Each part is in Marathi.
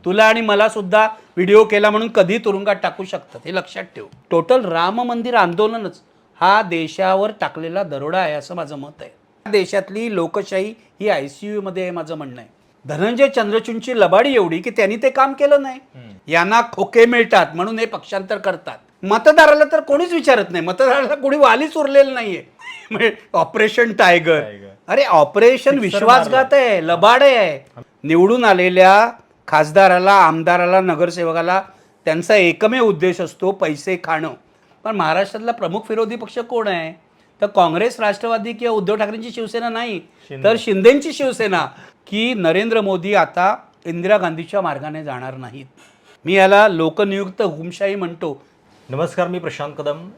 तुला आणि मला सुद्धा व्हिडिओ केला म्हणून कधी तुरुंगात टाकू शकतात, हे लक्षात ठेव. टोटल राम मंदिर आंदोलनच हा देशावर टाकलेला दरोडा आहे असं माझं मत आहे. देशातली लोकशाही ही ICU मध्ये आहे माझं म्हणणं आहे. धनंजय चंद्रचूडची लबाडी एवढी की त्यांनी ते काम केलं नाही. यांना खोके मिळतात म्हणून हे पक्षांतर करतात. मतदाराला तर कोणीच विचारत नाही, मतदाराला कोणी वालीच उरलेलं नाहीये. ऑपरेशन टायगर, अरे ऑपरेशन विश्वासघात आहे, लबाड आहे. निवडून आलेल्या खासदाराला, आमदाराला, नगरसेवकाला त्यांचा एकमेव उद्देश असतो पैसे खाणं. पण महाराष्ट्रातला प्रमुख विरोधी पक्ष कोण आहे? तर काँग्रेस, राष्ट्रवादी किंवा उद्धव ठाकरेंची शिवसेना नाही, तर शिंदेंची शिवसेना. की नरेंद्र मोदी आता इंदिरा गांधीच्या मार्गाने जाणार नाहीत. मी याला लोकनियुक्त हुकुमशाही म्हणतो. नमस्कार, मी प्रशांत कदम.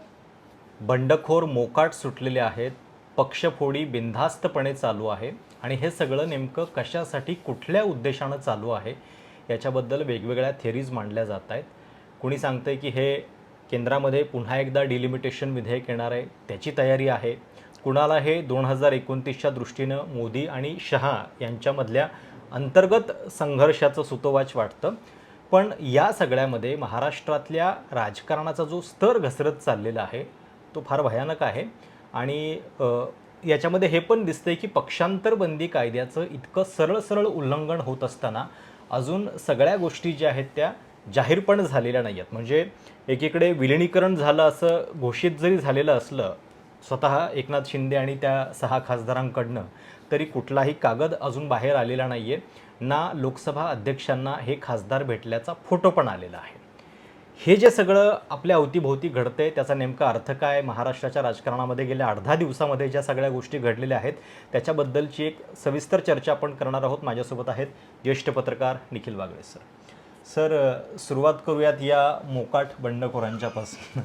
बंडखोर मोकाट सुटलेले आहेत, पक्षफोडी बिनधास्तपणे चालू आहे आणि हे सगळं नेमकं कशासाठी, कुठल्या उद्देशानं चालू आहे याच्याबद्दल वेगवेगळ्या थेरीज मांडल्या जात आहेत. कुणी सांगतंय की हे केंद्रामध्ये पुन्हा एकदा डिलिमिटेशन विधेयक येणार आहे, त्याची तयारी आहे. कुणाला हे 2029च्या दृष्टीनं मोदी आणि शहा यांच्यामधल्या अंतर्गत संघर्षाचं सुतोवाच वाटतं. पण या सगळ्यामध्ये महाराष्ट्रातल्या राजकारणाचा जो स्तर घसरत चाललेला आहे तो फार भयानक आहे. आणि याच्यामध्ये हे पण दिसतंय की पक्षांतर बंदी कायद्याचं इतकं सरळ उल्लंघन होत असताना अजून सगळ्या गोष्टी ज्या आहेत त्या जाहीरपण झालेल्या नाही आहेत. म्हणजे एकीकडे विलिनीकरण झालं असं घोषित जरी झालेलं असलं स्वतः एकनाथ शिंदे आणि त्या 6 खासदारांकडनं, तरी कुठलाही कागद अजून बाहेर आलेला नाही आहे ना. लोकसभा अध्यक्षांना हे खासदार भेटल्याचा फोटो पण आलेला आहे. हे जे सगळं आपल्या अवतीभोवती घडतंय त्याचा नेमका अर्थ काय, महाराष्ट्राच्या राजकारणामध्ये गेल्या अर्ध्या दिवसामध्ये ज्या सगळ्या गोष्टी घडलेल्या आहेत त्याच्याबद्दलची एक सविस्तर चर्चा आपण करणार आहोत. माझ्यासोबत आहेत ज्येष्ठ पत्रकार निखिल वागळे सर. सर, सुरुवात करूयात या मोकाट बंडखोरांच्यापासून.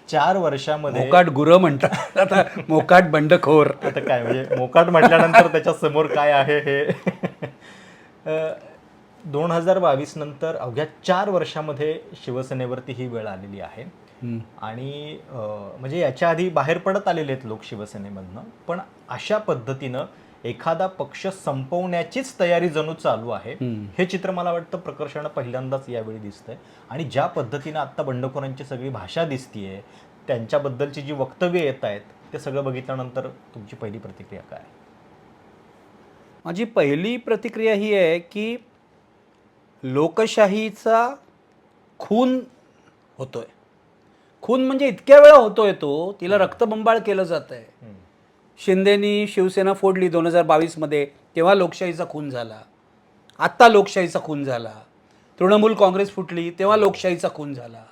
4 वर्षामध्ये मोकाट गुरं म्हणतात, आता मोकाट बंडखोर. आता काय म्हणजे मोकाट म्हटल्यानंतर त्याच्या समोर काय आहे हे 2022 नंतर अवघ्या 4 वर्षामध्ये शिवसेनेवरती ही वेळ आलेली आहे. आणि म्हणजे याच्या आधी बाहेर पडत आलेले आहेत लोक शिवसेनेमधनं, पण अशा पद्धतीनं एखादा पक्ष संपवण्याचीच तयारी जणू चालू आहे हे चित्र मला वाटतं प्रकर्षानं पहिल्यांदाच यावेळी दिसतंय. आणि ज्या पद्धतीनं आत्ता बंडखोरांची सगळी भाषा दिसतीये, त्यांच्याबद्दलची जी वक्तव्य येत आहेत ते सगळं बघितल्यानंतर तुमची पहिली प्रतिक्रिया काय? माझी पहिली प्रतिक्रिया ही आहे की लोकशाहीचा खून होतोय. खून म्हणजे इतक्या वेळा होतोय तो, तिला रक्तबंबाळ केलं जात आहे. शिंदेनी शिवसेना फोडली 2022मध्ये, तेव्हा लोकशाहीचा खून झाला. आत्ता लोकशाहीचा खून झाला. तृणमूल काँग्रेस फुटली तेव्हा लोकशाहीचा खून झाला.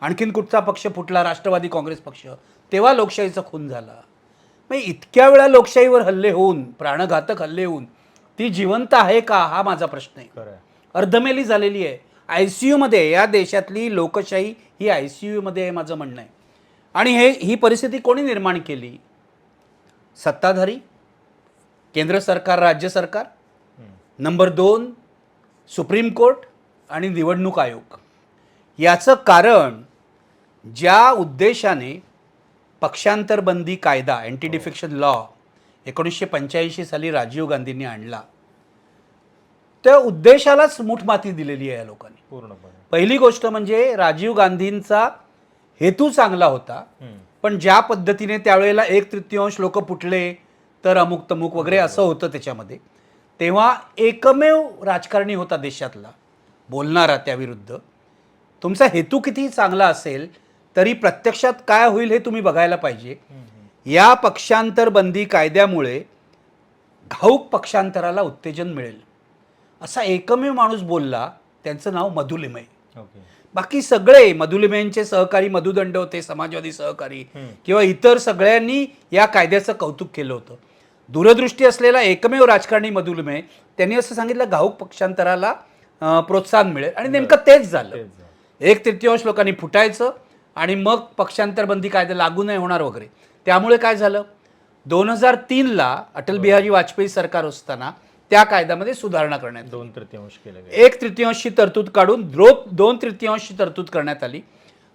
आणखीन कुठचा पक्ष फुटला, राष्ट्रवादी काँग्रेस पक्ष, तेव्हा लोकशाहीचा खून झाला. मग इतक्या वेळा लोकशाहीवर हल्ले होऊन, प्राणघातक हल्ले होऊन ती जिवंत आहे का, हा माझा प्रश्न आहे. अर्धमेली झालेली आहे. ICU मध्ये, या देशातली लोकशाही ही ICU मध्ये आहे माझं म्हणणं आहे. आणि ही परिस्थिती कोणी निर्माण केली? सत्ताधारी, केंद्र सरकार, राज्य सरकार, नंबर 2 सुप्रीम कोर्ट आणि निवडणूक आयोग. याचं कारण ज्या उद्देशाने पक्षांतर बंदी कायदा, अँटी डिफेक्शन लॉ 1985 साली राजीव गांधींनी आणला, त्या उद्देशालाच मूठमाती दिलेली आहे या लोकांनी पूर्णपणे. पहिली गोष्ट म्हणजे राजीव गांधींचा हेतू चांगला होता, पण ज्या पद्धतीने त्यावेळेला 1/3 लोक फुटले तर अमुक तमुक वगैरे असं होतं त्याच्यामध्ये. तेव्हा एकमेव राजकारणी होता देशातला बोलणारा त्याविरुद्ध. तुमचा हेतू कितीही चांगला असेल तरी प्रत्यक्षात काय होईल हे तुम्ही बघायला पाहिजे. या पक्षांतर बंदी कायद्यामुळे घाऊक पक्षांतराला उत्तेजन मिळेल असा एकमेव माणूस बोलला, त्यांचं नाव मधु लिमये. बाकी सगळे मधु लिमयेंचे सहकारी, मधुदंड होते, समाजवादी सहकारी किंवा इतर सगळ्यांनी या कायद्याचं कौतुक केलं होतं. दूरदृष्टी असलेला एकमेव राजकारणी मधु लिमये, त्यांनी असं सांगितलं घाऊक पक्षांतराला प्रोत्साहन मिळेल, आणि नेमकं तेच झालं. 1/3 लोकांनी फुटायचं आणि मग पक्षांतर बंदी कायदा लागू नाही होणार वगैरे. त्यामुळे काय झालं, 2003ला अटल बिहारी वाजपेयी सरकार असताना त्या कायद्यामध्ये सुधारणा करण्यात 2/3 केलं, 1/3 तरतूद काढून 2/3 तरतूद करण्यात आली.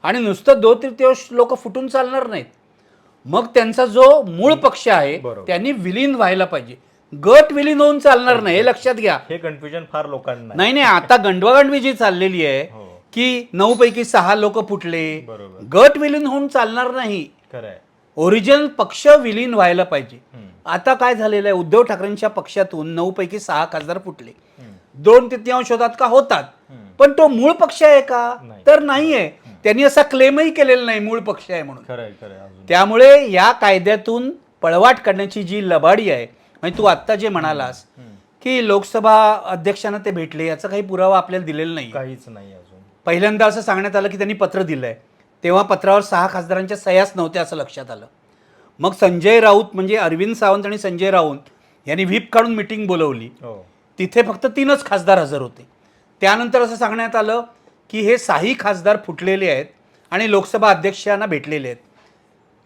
आणि नुसतं 2/3 लोक फुटून चालणार नाहीत, मग त्यांचा जो मूळ पक्ष आहे त्यांनी विलीन व्हायला पाहिजे. गट विलीन होऊन चालणार नाही, हे लक्षात घ्या. हे कन्फ्युजन फार लोकांना आहे. नाही नाही, आता गंडवागंडवी जी चाललेली आहे हो. की 9 पैकी 6 लोक फुटले, बरोबर. गट विलीन होऊन चालणार नाही. खरं आहे. ओरिजिनल पक्ष विलीन व्हायला पाहिजे. आता काय झालेलं आहे, उद्धव ठाकरेंच्या पक्षातून 9 पैकी 6 खासदार फुटले. 2/3 होतात का? होतात. पण तो मूळ पक्ष आहे का? नाही. तर नाहीये. त्यांनी असा क्लेमही केलेला नाही मूळ पक्ष आहे म्हणून. खरं आहे, खरं आहे. अजून त्यामुळे या कायद्यातून पळवाट करण्याची जी लबाडी आहे, म्हणजे तू आत्ता जे म्हणालास की लोकसभा अध्यक्षांना ते भेटले, याचा काही पुरावा आपल्याला दिलेला नाही. काहीच नाही अजून. पहिल्यांदा असं सांगण्यात आलं की त्यांनी पत्र दिलंय, तेव्हा पत्रावर 6 खासदारांच्या सह्याच नव्हत्या असं लक्षात आलं. मग संजय राऊत म्हणजे अरविंद सावंत आणि संजय राऊत यांनी व्हीप काढून मिटिंग बोलवली. हो. तिथे फक्त 3च खासदार हजर होते. त्यानंतर असं सांगण्यात आलं की हे 6 खासदार फुटलेले आहेत आणि लोकसभा अध्यक्षांना भेटलेले आहेत.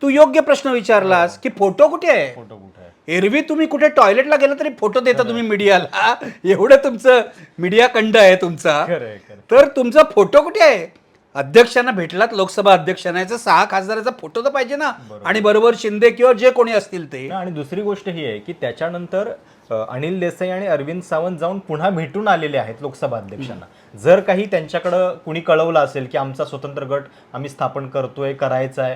तू योग्य प्रश्न विचारलास की फोटो कुठे आहे? फोटो कुठे आहे? एरवी तुम्ही कुठे टॉयलेटला गेलं तरी फोटो देता तुम्ही मीडियाला, एवढं तुमचं मीडिया खंड आहे तुमचा. खरं आहे, खरं आहे. तर तुमचा फोटो कुठे आहे? अध्यक्षांना भेटलात, लोकसभा अध्यक्षांना, याचा 6 खासदाराचा फोटो तर पाहिजे ना. आणि बरोबर शिंदे किंवा जे कोणी असतील ते. आणि दुसरी गोष्ट ही आहे की त्याच्यानंतर अनिल देसाई आणि अरविंद सावंत जाऊन पुन्हा भेटून आलेले आहेत लोकसभा अध्यक्षांना. जर काही त्यांच्याकडं कुणी कळवलं असेल की आमचा स्वतंत्र गट आम्ही स्थापन करतोय, करायचा आहे,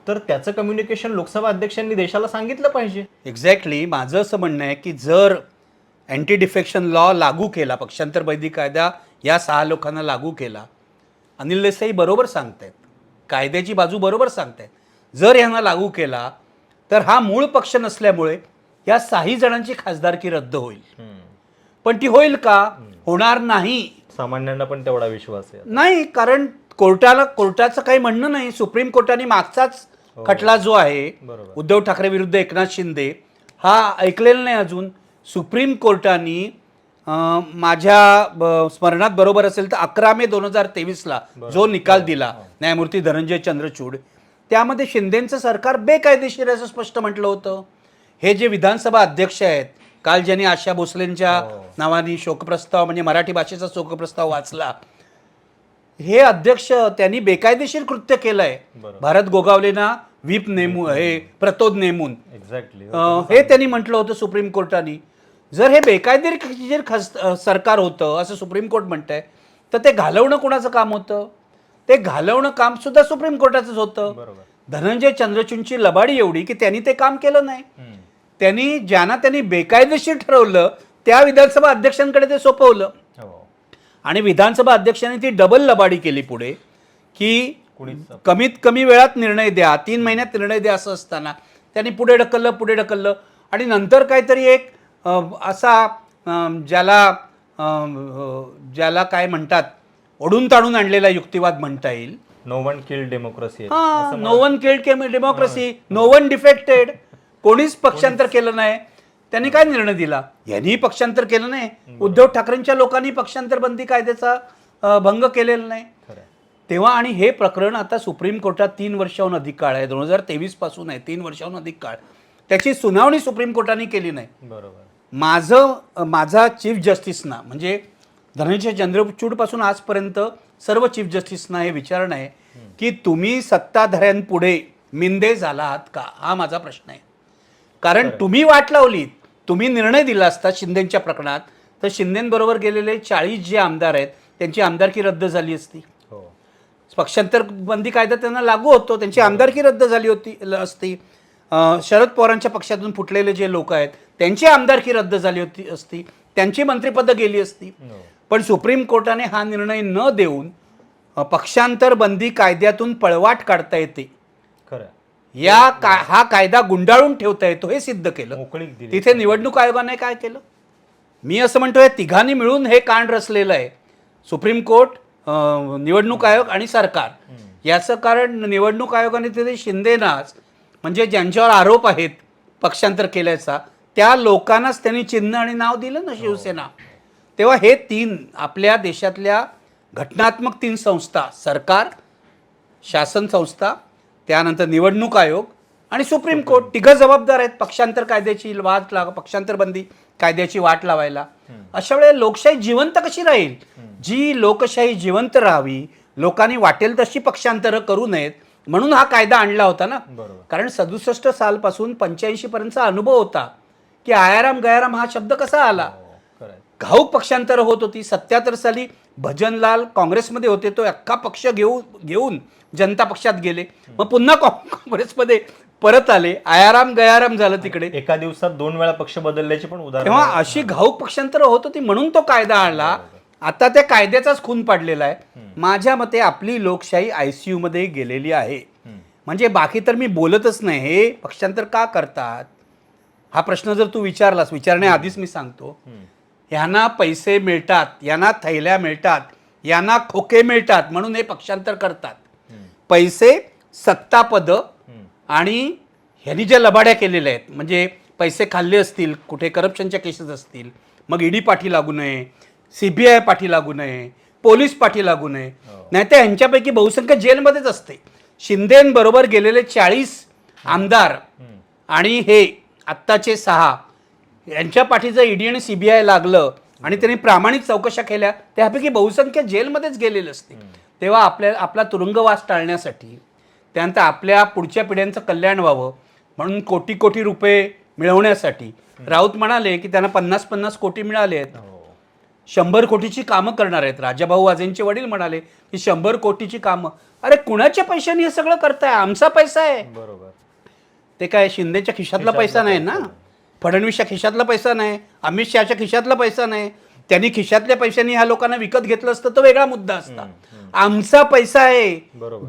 तर त्याचं कम्युनिकेशन लोकसभा अध्यक्षांनी देशाला सांगितलं पाहिजे. एक्झॅक्टली. माझं असं म्हणणं आहे की जर अँटी डिफेक्शन लॉ लागू केला, पक्षांतर बैदी कायदा या 6 लोकांना लागू केला, अनिल देसाई बरोबर सांगतायत, कायद्याची बाजू बरोबर सांगतायत, जर यांना लागू केला तर हा मूळ पक्ष नसल्यामुळे या 6 जणांची खासदारकी रद्द होईल. पण ती होईल का? होणार नाही. सामान्यांना पण तेवढा विश्वास आहे. नाही, कारण कोर्टाचं काही म्हणणं नाही. सुप्रीम कोर्टाने मागचाच खटला जो आहे बरोबर. उद्धव ठाकरे विरुद्ध एकनाथ शिंदे हा ऐकलेला नाही अजून. सुप्रीम कोर्टाने माझ्या स्मरणात बरोबर असेल तर 11 मे 2023ला जो निकाल दिला न्यायमूर्ती धनंजय चंद्रचूड, त्यामध्ये शिंदेचं सरकार बेकायदेशीर असं स्पष्ट म्हटलं होतं. हे जे विधानसभा अध्यक्ष आहेत, काल ज्यांनी आशा भोसलेंच्या नावाने शोकप्रस्ताव म्हणजे मराठी भाषेचा शोकप्रस्ताव वाचला, हे अध्यक्ष त्यांनी बेकायदेशीर कृत्य केलंय. भारत गोगावलेना व्हीप नेमून, हे प्रतोद नेमून, एक्झॅक्टली हे त्यांनी म्हटलं होतं सुप्रीम कोर्टाने. जर हे बेकायदेशीर सरकार होतं असं सुप्रीम कोर्ट म्हणतंय, तर ते घालवणं कोणाचं काम होतं? ते घालवणं काम सुद्धा सुप्रीम कोर्टाचंच होतं. बरोबर. धनंजय चंद्रचूडची लबाडी एवढी की त्यांनी ते काम केलं नाही. त्यांनी बेकायदेशीर ठरवलं, त्या विधानसभा अध्यक्षांकडे ते सोपवलं. आणि विधानसभा अध्यक्षांनी ती डबल लबाडी केली पुढे की कमीत कमी वेळात निर्णय द्या, 3 महिन्यात निर्णय द्या असं असताना त्यांनी पुढे ढकललं आणि नंतर काहीतरी एक असा ज्याला काय म्हणतात, ओढून ताणून आणलेला युक्तिवाद म्हणता येईल. No one killed democracy. No one killed democracy, no one defected. कोणीच पक्षांतर केलं नाही. त्यांनी काय निर्णय दिला? यांनी पक्षांतर केलं नाही. उद्धव ठाकरेंच्या लोकांनी पक्षांतर बंदी कायद्याचा भंग केलेला नाही. तेव्हा आणि हे प्रकरण आता सुप्रीम कोर्टात 3 वर्षाहून अधिक काळ आहे, 2023 पासून आहे, 3 वर्षाहून अधिक काळ. त्याची सुनावणी सुप्रीम कोर्टाने केली नाही. बरोबर. माझा चीफ जस्टिसना म्हणजे धनंजय चंद्रचूडपासून आजपर्यंत सर्व चीफ जस्टिसना हे विचारणं आहे की तुम्ही सत्ताधाऱ्यांपुढे मिंदे झालात का? हा माझा प्रश्न आहे. कारण तुम्ही वाट लावलीत, तुम्ही निर्णय दिला असता शिंदेच्या प्रकरणात, तर शिंदेबरोबर गेलेले 40 जे आमदार आहेत त्यांची आमदारकी रद्द झाली असती. पक्षांतर बंदी कायदा त्यांना लागू होतो, त्यांची आमदारकी रद्द झाली असती. शरद पवारांच्या पक्षातून फुटलेले जे लोक आहेत त्यांची आमदारकी रद्द झाली असती, त्यांची मंत्रिपदं गेली असती. पण सुप्रीम कोर्टाने हा निर्णय न देऊन पक्षांतर बंदी कायद्यातून पळवाट काढता येते, हा कायदा गुंडाळून ठेवता येतो हे सिद्ध केलं. तिथे निवडणूक आयोगाने काय केलं? मी असं म्हणतोय, तिघांनी मिळून हे कांड रचलेलं आहे. सुप्रीम कोर्ट, निवडणूक आयोग आणि सरकार. याचं कारण निवडणूक आयोगाने तिथे शिंदेनाच म्हणजे ज्यांच्यावर आरोप आहेत पक्षांतर केल्याचा, त्या लोकांनाच त्यांनी चिन्ह आणि नाव दिलं ना, शिवसेना. तेव्हा हे 3 आपल्या देशातल्या घटनात्मक 3 संस्था, सरकार, शासन संस्था, त्यानंतर निवडणूक आयोग आणि सुप्रीम कोर्ट, तिघं जबाबदार आहेत पक्षांतर कायद्याची पक्षांतर बंदी कायद्याची वाट लावायला. अशा वेळेला लोकशाही जिवंत कशी राहील? जी लोकशाही जिवंत राहावी, लोकांनी वाटेल तशी पक्षांतरं करू नयेत म्हणून हा कायदा आणला होता ना. कारण 67 सालपासून 85 पर्यंतचा अनुभव होता की आयाराम गयाराम हा शब्द कसा आला. खरं आहे. घाऊक पक्षांतर होत होती. 77 साली भजनलाल काँग्रेसमध्ये होते, तो अख्खा पक्ष घेऊन जनता पक्षात गेले, मग पुन्हा काँग्रेसमध्ये परत आले, आयाराम गयाराम झालं तिकडे. एका दिवसात 2 वेळा पक्ष बदलल्याची पण उदाहरण तेव्हा अशी घाऊक पक्षांतर होत होती म्हणून तो कायदा आणला. आता त्या कायद्याचाच खून पाडलेला आहे. माझ्या मते आपली लोकशाही ICU मध्ये गेलेली आहे. म्हणजे बाकी तर मी बोलतच नाही, हे पक्षांतर का करतात हा प्रश्न जर तू विचारलास, विचारण्याआधीच मी सांगतो, यांना पैसे मिळतात, यांना थैल्या मिळतात, यांना खोके मिळतात म्हणून हे पक्षांतर करतात. पैसे, सत्तापद आणि ह्यांनी ज्या लबाड्या केलेल्या आहेत, म्हणजे पैसे खाल्ले असतील, कुठे करप्शनच्या केसेस असतील, मग ED पाठी लागू नये, CBI पाठी लागू नये, पोलीस पाठी लागू नये, नाहीतर ह्यांच्यापैकी बहुसंख्य जेलमध्येच असते. शिंदेबरोबर गेलेले 40 आमदार आणि हे आत्ताचे 6 यांच्या पाठी जर ED आणि CBI लागलं आणि त्यांनी प्रामाणिक चौकशा केल्या, त्यापैकी बहुसंख्य जेलमध्येच गेलेले असते. तेव्हा आपला तुरुंगवास टाळण्यासाठी, त्यानंतर आपल्या पुढच्या पिढ्यांचं कल्याण व्हावं म्हणून कोटी कोटी रुपये मिळवण्यासाठी राऊत म्हणाले की त्यांना 50-50 कोटी मिळाले आहेत, 100 कोटीची कामं करणार आहेत. राजाभाऊ वाजेंचे वडील म्हणाले की 100 कोटीची कामं. अरे कुणाच्या पैशाने हे सगळं करताय? आमचा पैसा आहे. बरोबर. ते काय शिंदेच्या खिशातला पैसा नाही ना, फडणवीसच्या खिशातला पैसा नाही, अमित शहाच्या खिशातला पैसा नाही. त्यांनी खिशातल्या पैशांनी ह्या लोकांना विकत घेतलं असतं तर वेगळा मुद्दा असता. आमचा पैसा आहे.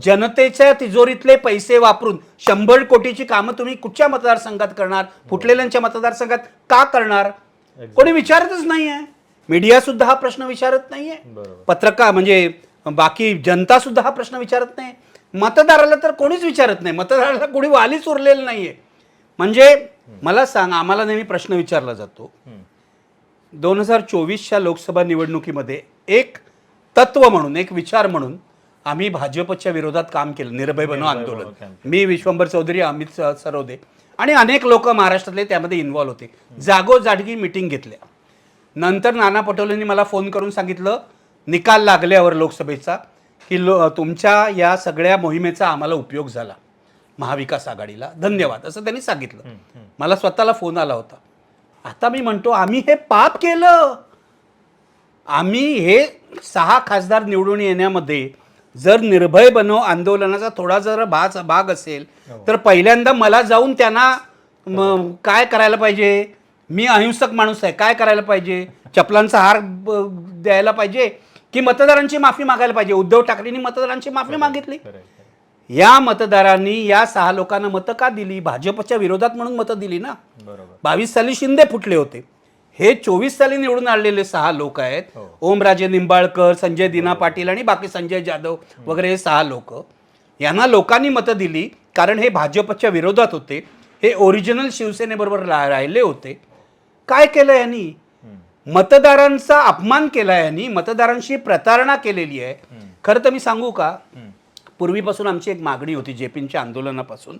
जनतेच्या तिजोरीतले पैसे वापरून 100 कोटीची कामं तुम्ही कुठच्या मतदारसंघात करणार? फुटलेल्यांच्या मतदारसंघात का करणार? कोणी विचारतच नाहीये. मीडिया सुद्धा हा प्रश्न विचारत नाहीये, पत्रकार म्हणजे बाकी जनता सुद्धा हा प्रश्न विचारत नाही. मतदाराला तर कोणीच विचारत नाही, मतदाराला कोणी वालीच उरलेलं नाहीये. म्हणजे मला सांग, आम्हाला नेहमी प्रश्न विचारला जातो, 2024च्या लोकसभा निवडणुकीमध्ये एक तत्व म्हणून, एक विचार म्हणून आम्ही भाजपच्या विरोधात काम केलं, निर्भय बनो आंदोलन. मी, विश्वंभर चौधरी, अमित सरवदे आणि अनेक लोक महाराष्ट्रातले त्यामध्ये इन्व्हॉल्व होते. जागोजागी मिटिंग घेतल्या. नंतर नाना पटोलेंनी मला फोन करून सांगितलं निकाल लागल्यावर लोकसभेचा की तुमच्या या सगळ्या मोहिमेचा आम्हाला उपयोग झाला, महाविकास आघाडीला धन्यवाद, असं त्यांनी सांगितलं. मला स्वतःला फोन आला होता. आता मी म्हणतो आम्ही हे पाप केलं. आम्ही हे 6 खासदार निवडून येण्यामध्ये जर निर्भय बनो आंदोलनाचा थोडा जर भाग असेल तर पहिल्यांदा मला जाऊन त्यांना काय करायला पाहिजे? मी अहिंसक माणूस आहे, काय करायला पाहिजे? चपलांचा हार द्यायला पाहिजे की मतदारांची माफी मागायला पाहिजे? उद्धव ठाकरेंनी मतदारांची माफी मागितली. या मतदारांनी या 6 लोकांना मतं का दिली? भाजपच्या विरोधात म्हणून मतं दिली ना. 22 साली शिंदे फुटले होते. हे 24 साली निवडून आलेले 6 लोक आहेत. ओमराजे निंबाळकर, संजय दिना पाटील आणि बाकी संजय जाधव वगैरे हे 6 लोक, यांना लोकांनी मतं दिली कारण हे भाजपच्या विरोधात होते, हे ओरिजिनल शिवसेनेबरोबर राहिले होते. काय केलं यांनी? मतदारांचा अपमान केला यांनी, मतदारांशी प्रतारणा केलेली आहे. खरं तर मी सांगू का, पूर्वीपासून आमची एक मागणी होती जेपीच्या आंदोलनापासून,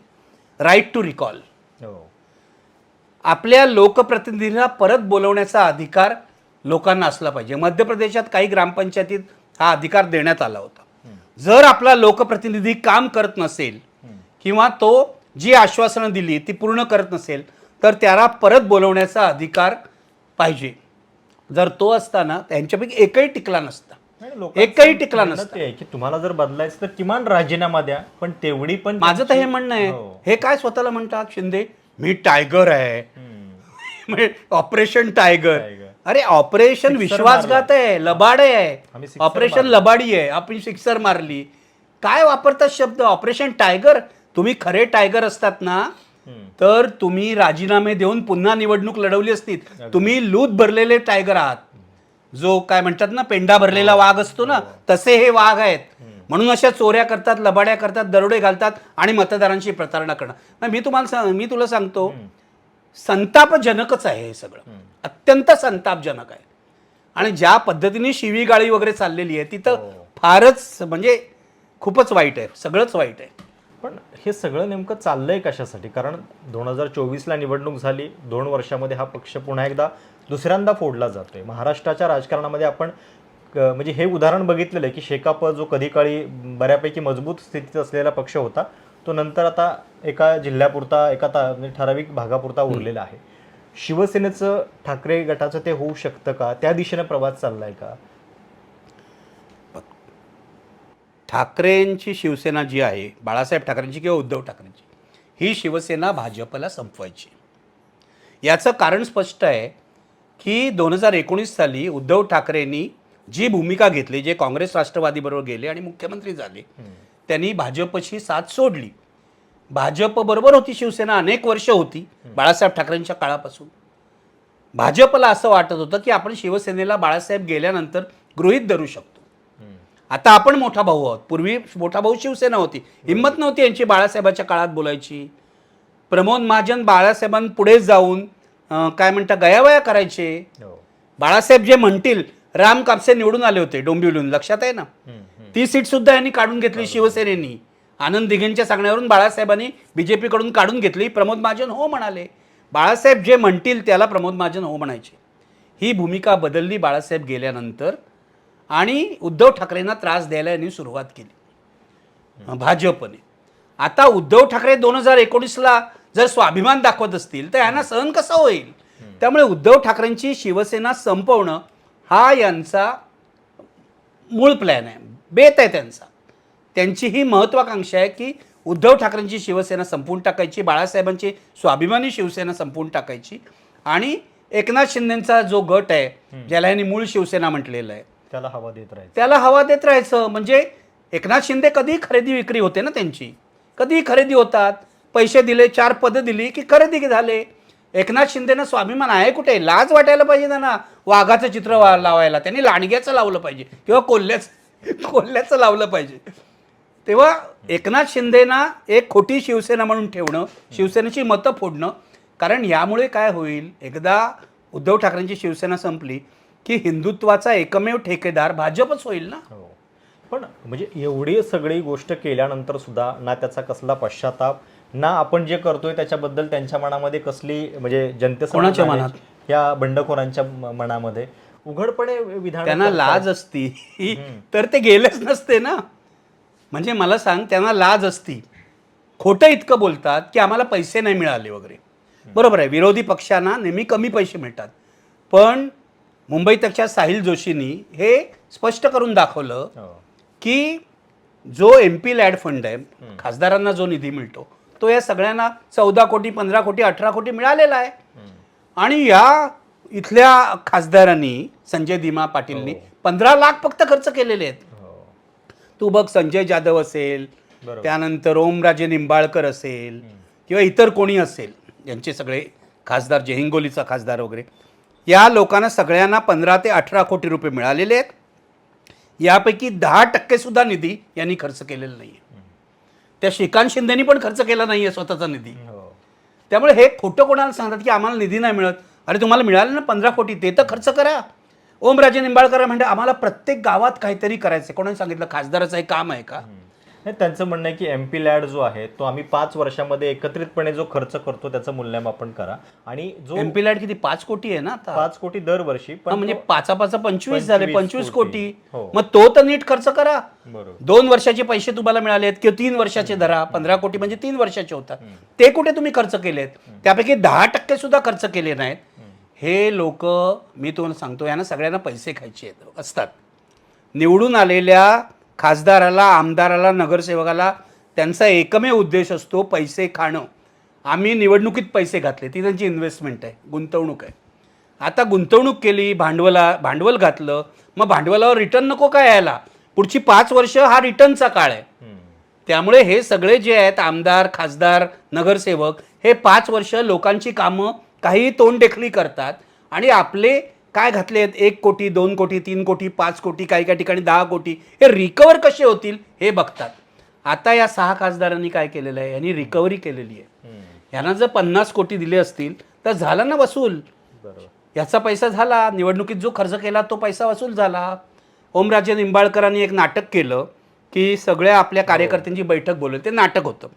राईट टू रिकॉल. आपल्या लोकप्रतिनिधींना परत बोलवण्याचा अधिकार लोकांना असला पाहिजे. मध्य प्रदेशात काही ग्रामपंचायतीत हा अधिकार देण्यात आला होता. जर आपला लोकप्रतिनिधी काम करत नसेल किंवा तो जी आश्वासनं दिली ती पूर्ण करत नसेल तर त्याला परत बोलवण्याचा अधिकार पाहिजे. जर तो असताना त्यांच्यापैकी एकही टिकला नसता, एकही टिकला नसता. की तुम्हाला जर बदलायचं तर किमान राजीनामा द्या, पण तेवढी पण माझं तर हे म्हणणं आहे. हे काय स्वतःला म्हणतात शिंदे, मी टायगर आहे, ऑपरेशन टायगर. अरे ऑपरेशन विश्वासघात आहे, लबाड आहे, ऑपरेशन लबाडी आहे, आपण सिक्सर मारली. काय वापरतात शब्द ऑपरेशन टायगर? तुम्ही खरे टायगर असतात ना तर तुम्ही राजीनामे देऊन पुन्हा निवडणूक लढवली असती. तुम्ही लूट भरलेले टायगर आहात. जो काय म्हणतात ना पेंडा भरलेला वाघ असतो ना, तसे हे वाघ आहेत. म्हणून अशा चोऱ्या करतात, लबाड्या करतात, दरोडे घालतात आणि मतदारांची प्रतारणा करणार. मी तुला सांगतो, संतापजनकच आहे हे सगळं, अत्यंत संतापजनक आहे. आणि ज्या पद्धतीने शिवीगाळी वगैरे चाललेली आहे तिथं फारच म्हणजे खूपच वाईट आहे, सगळंच वाईट आहे. पण हे सगळं नेमकं चाललंय कशासाठी? कारण 2024ला निवडणूक झाली, 2 वर्षामध्ये हा पक्ष पुन्हा एकदा दुसऱ्यांदा फोडला जातोय. महाराष्ट्राच्या राजकारणामध्ये आपण म्हणजे हे उदाहरण बघितलेलं आहे की शेकाप जो कधी काळी बऱ्यापैकी मजबूत स्थितीत असलेला पक्ष होता, तो नंतर आता एका जिल्ह्यापुरता, एका ठराविक भागापुरता उरलेला आहे. शिवसेनेचं ठाकरे गटाचं ते होऊ शकतं का? त्या दिशेने प्रवास चाललाय का? ठाकरेंची शिवसेना जी आहे, बाळासाहेब ठाकरेंची किंवा उद्धव ठाकरेंची, ही शिवसेना भाजपला संपवायची. याचं कारण स्पष्ट आहे की 2019 साली उद्धव ठाकरेंनी जी भूमिका घेतली, जे काँग्रेस राष्ट्रवादीबरोबर गेले आणि मुख्यमंत्री झाले, त्यांनी भाजपची साथ सोडली. भाजपबरोबर होती शिवसेना, अनेक वर्ष होती बाळासाहेब ठाकरेंच्या काळापासून. भाजपला असं वाटत होतं की आपण शिवसेनेला बाळासाहेब गेल्यानंतर गृहीत धरू शकतो. आता आपण मोठा भाऊ आहोत. पूर्वी मोठा भाऊ शिवसेना होती, हिंमत नव्हती यांची बाळासाहेबाच्या काळात बोलायची. प्रमोद महाजन बाळासाहेबांपुढे जाऊन काय म्हणता गयावया करायचे. बाळासाहेब जे म्हणतील, राम कापसे निवडून आले होते डोंबिवलीहून, लक्षात आहे ना. ती सीट सुद्धा यांनी काढून घेतली शिवसेनेनी. आनंद दिघेंच्या सांगण्यावरून बाळासाहेबांनी बीजेपी कडून काढून घेतली. प्रमोद महाजन हो म्हणाले. बाळासाहेब जे म्हणतील त्याला प्रमोद महाजन हो म्हणायचे. ही भूमिका बदलली बाळासाहेब गेल्यानंतर आणि उद्धव ठाकरेंना त्रास द्यायला यांनी सुरुवात केली भाजपने. आता उद्धव ठाकरे 2019ला जर स्वाभिमान दाखवत असतील तर यांना सहन कसा होईल. त्यामुळे उद्धव ठाकरेंची शिवसेना संपवणं हा यांचा मूळ प्लॅन आहे, बेत आहे त्यांचा. त्यांची ही महत्त्वाकांक्षा आहे की उद्धव ठाकरेंची शिवसेना संपवून टाकायची, बाळासाहेबांची स्वाभिमानी शिवसेना संपवून टाकायची आणि एकनाथ शिंदेचा जो गट आहे, ज्याला यांनी मूळ शिवसेना म्हटलेलं आहे, त्याला हवा देत राहायचं. त्याला हवा देत राहायचं. म्हणजे एकनाथ शिंदे कधीही खरेदी विक्री होते ना त्यांची, कधीही खरेदी होतात. पैसे दिले, 4 पदं दिली की खरेदी झाले. एकनाथ शिंदेनं स्वाभिमान आहे कुठे? लाज वाटायला पाहिजे त्यांना वाघाचं चित्र लावायला. त्यांनी लांडग्याचं लावलं पाहिजे किंवा कोल्ह्याचं लावलं पाहिजे. तेव्हा एकनाथ शिंदेना एक खोटी शिवसेना म्हणून ठेवणं, शिवसेनेची मतं फोडणं. कारण यामुळे काय होईल, एकदा उद्धव ठाकरेंची शिवसेना संपली की हिंदुत्वाचा एकमेव ठेकेदार भाजपच होईल ना. पण म्हणजे एवढी सगळी गोष्ट केल्यानंतर सुद्धा ना त्याचा कसला पश्चाताप, ना आपण जे करतोय त्याच्याबद्दल त्यांच्या मनामध्ये कसली म्हणजे कोणाच्या मनात? या बंडखोरांच्या मनामध्ये उघडपणे विधान. त्यांना लाज असती तर ते गेलेच नसते ना. म्हणजे मला सांग, त्यांना लाज असती. खोटं इतकं बोलतात की आम्हाला पैसे नाही मिळाले वगैरे. बरोबर आहे, विरोधी पक्षांना नेहमी कमी पैसे मिळतात. पण मुंबई तकच्या साहिल जोशींनी हे स्पष्ट करून दाखवलं की जो MP लॅड फंड आहे, खासदारांना जो निधी मिळतो तो या सगळ्यांना 14 कोटी 15 कोटी 18 कोटी मिळालेला आहे. आणि या इथल्या खासदारांनी, संजय दिमा पाटीलनी 15 लाख फक्त खर्च केलेले आहेत. तू बघ, संजय जाधव असेल, त्यानंतर ओमराजे निंबाळकर असेल किंवा इतर कोणी असेल, यांचे सगळे खासदार, जे हिंगोलीचा खासदार वगैरे, या लोकांना सगळ्यांना 15 ते 18 कोटी रुपये मिळालेले आहेत. यापैकी 10% सुद्धा निधी यांनी खर्च केलेला नाही आहे. त्या श्रीकांत शिंदेनी पण खर्च केला नाही आहे स्वतःचा निधी. त्यामुळे हे खोटं कोणाला सांगतात की आम्हाला निधी नाही मिळत. अरे तुम्हाला मिळाले ना 15 कोटी, ते तर खर्च करा. ओमराजे निंबाळकर म्हणजे आम्हाला प्रत्येक गावात काहीतरी करायचं. कोणाने सांगितलं? खासदाराचं हे काम आहे का? त्यांचं म्हणणं आहे की MP लॅड जो आहे तो आम्ही 5 वर्षामध्ये एकत्रितपणे जो खर्च करतो त्याचं मूल्यमापन करा. आणि जो MP लॅड किती 5 कोटी आहे ना आता, 5 कोटी दरवर्षी. पण म्हणजे 5 25 झाले, 25 कोटी. हो. मग तो तर नीट खर्च करा. बरोबर. 2 वर्षाचे पैसे तुम्हाला मिळाले आहेत किंवा 3 वर्षाचे धरा, 15 कोटी म्हणजे 3 वर्षाचे होतात. ते कुठे तुम्ही खर्च केलेत? त्यापैकी 10% सुद्धा खर्च केले नाहीत. हे लोक, मी तुम्हाला सांगतो, यांना सगळ्यांना पैसे खायचे असतात. निवडून आलेल्या खासदाराला, आमदाराला, नगरसेवकाला त्यांचा एकमेव उद्देश असतो पैसे खाणं. आम्ही निवडणुकीत पैसे घातले, ती त्यांची इन्व्हेस्टमेंट आहे, गुंतवणूक आहे. आता गुंतवणूक केली, भांडवल घातलं, मग भांडवलावर रिटर्न नको काय यायला? पुढची 5 वर्ष हा रिटर्नचा काळ आहे. त्यामुळे हे सगळे जे आहेत आमदार, खासदार, नगरसेवक, हे 5 वर्ष लोकांची कामं काही तोंडदेखली करतात आणि आपले काय घातले आहेत 1 कोटी 2 कोटी 3 कोटी 5 कोटी, काही काही ठिकाणी 10 कोटी, हे रिकवर कसे होतील हे बघतात. आता या 6 खासदारांनी काय केलेलं आहे? यांनी रिकव्हरी केलेली आहे. यांना जर 50 कोटी दिले असतील तर झाला ना वसूल. याचा पैसा झाला, निवडणुकीत जो खर्च केला तो पैसा वसूल झाला. ओमराजे निंबाळकरांनी एक नाटक केलं की सगळ्या आपल्या कार्यकर्त्यांची बैठक बोलवली. ते नाटक होतं.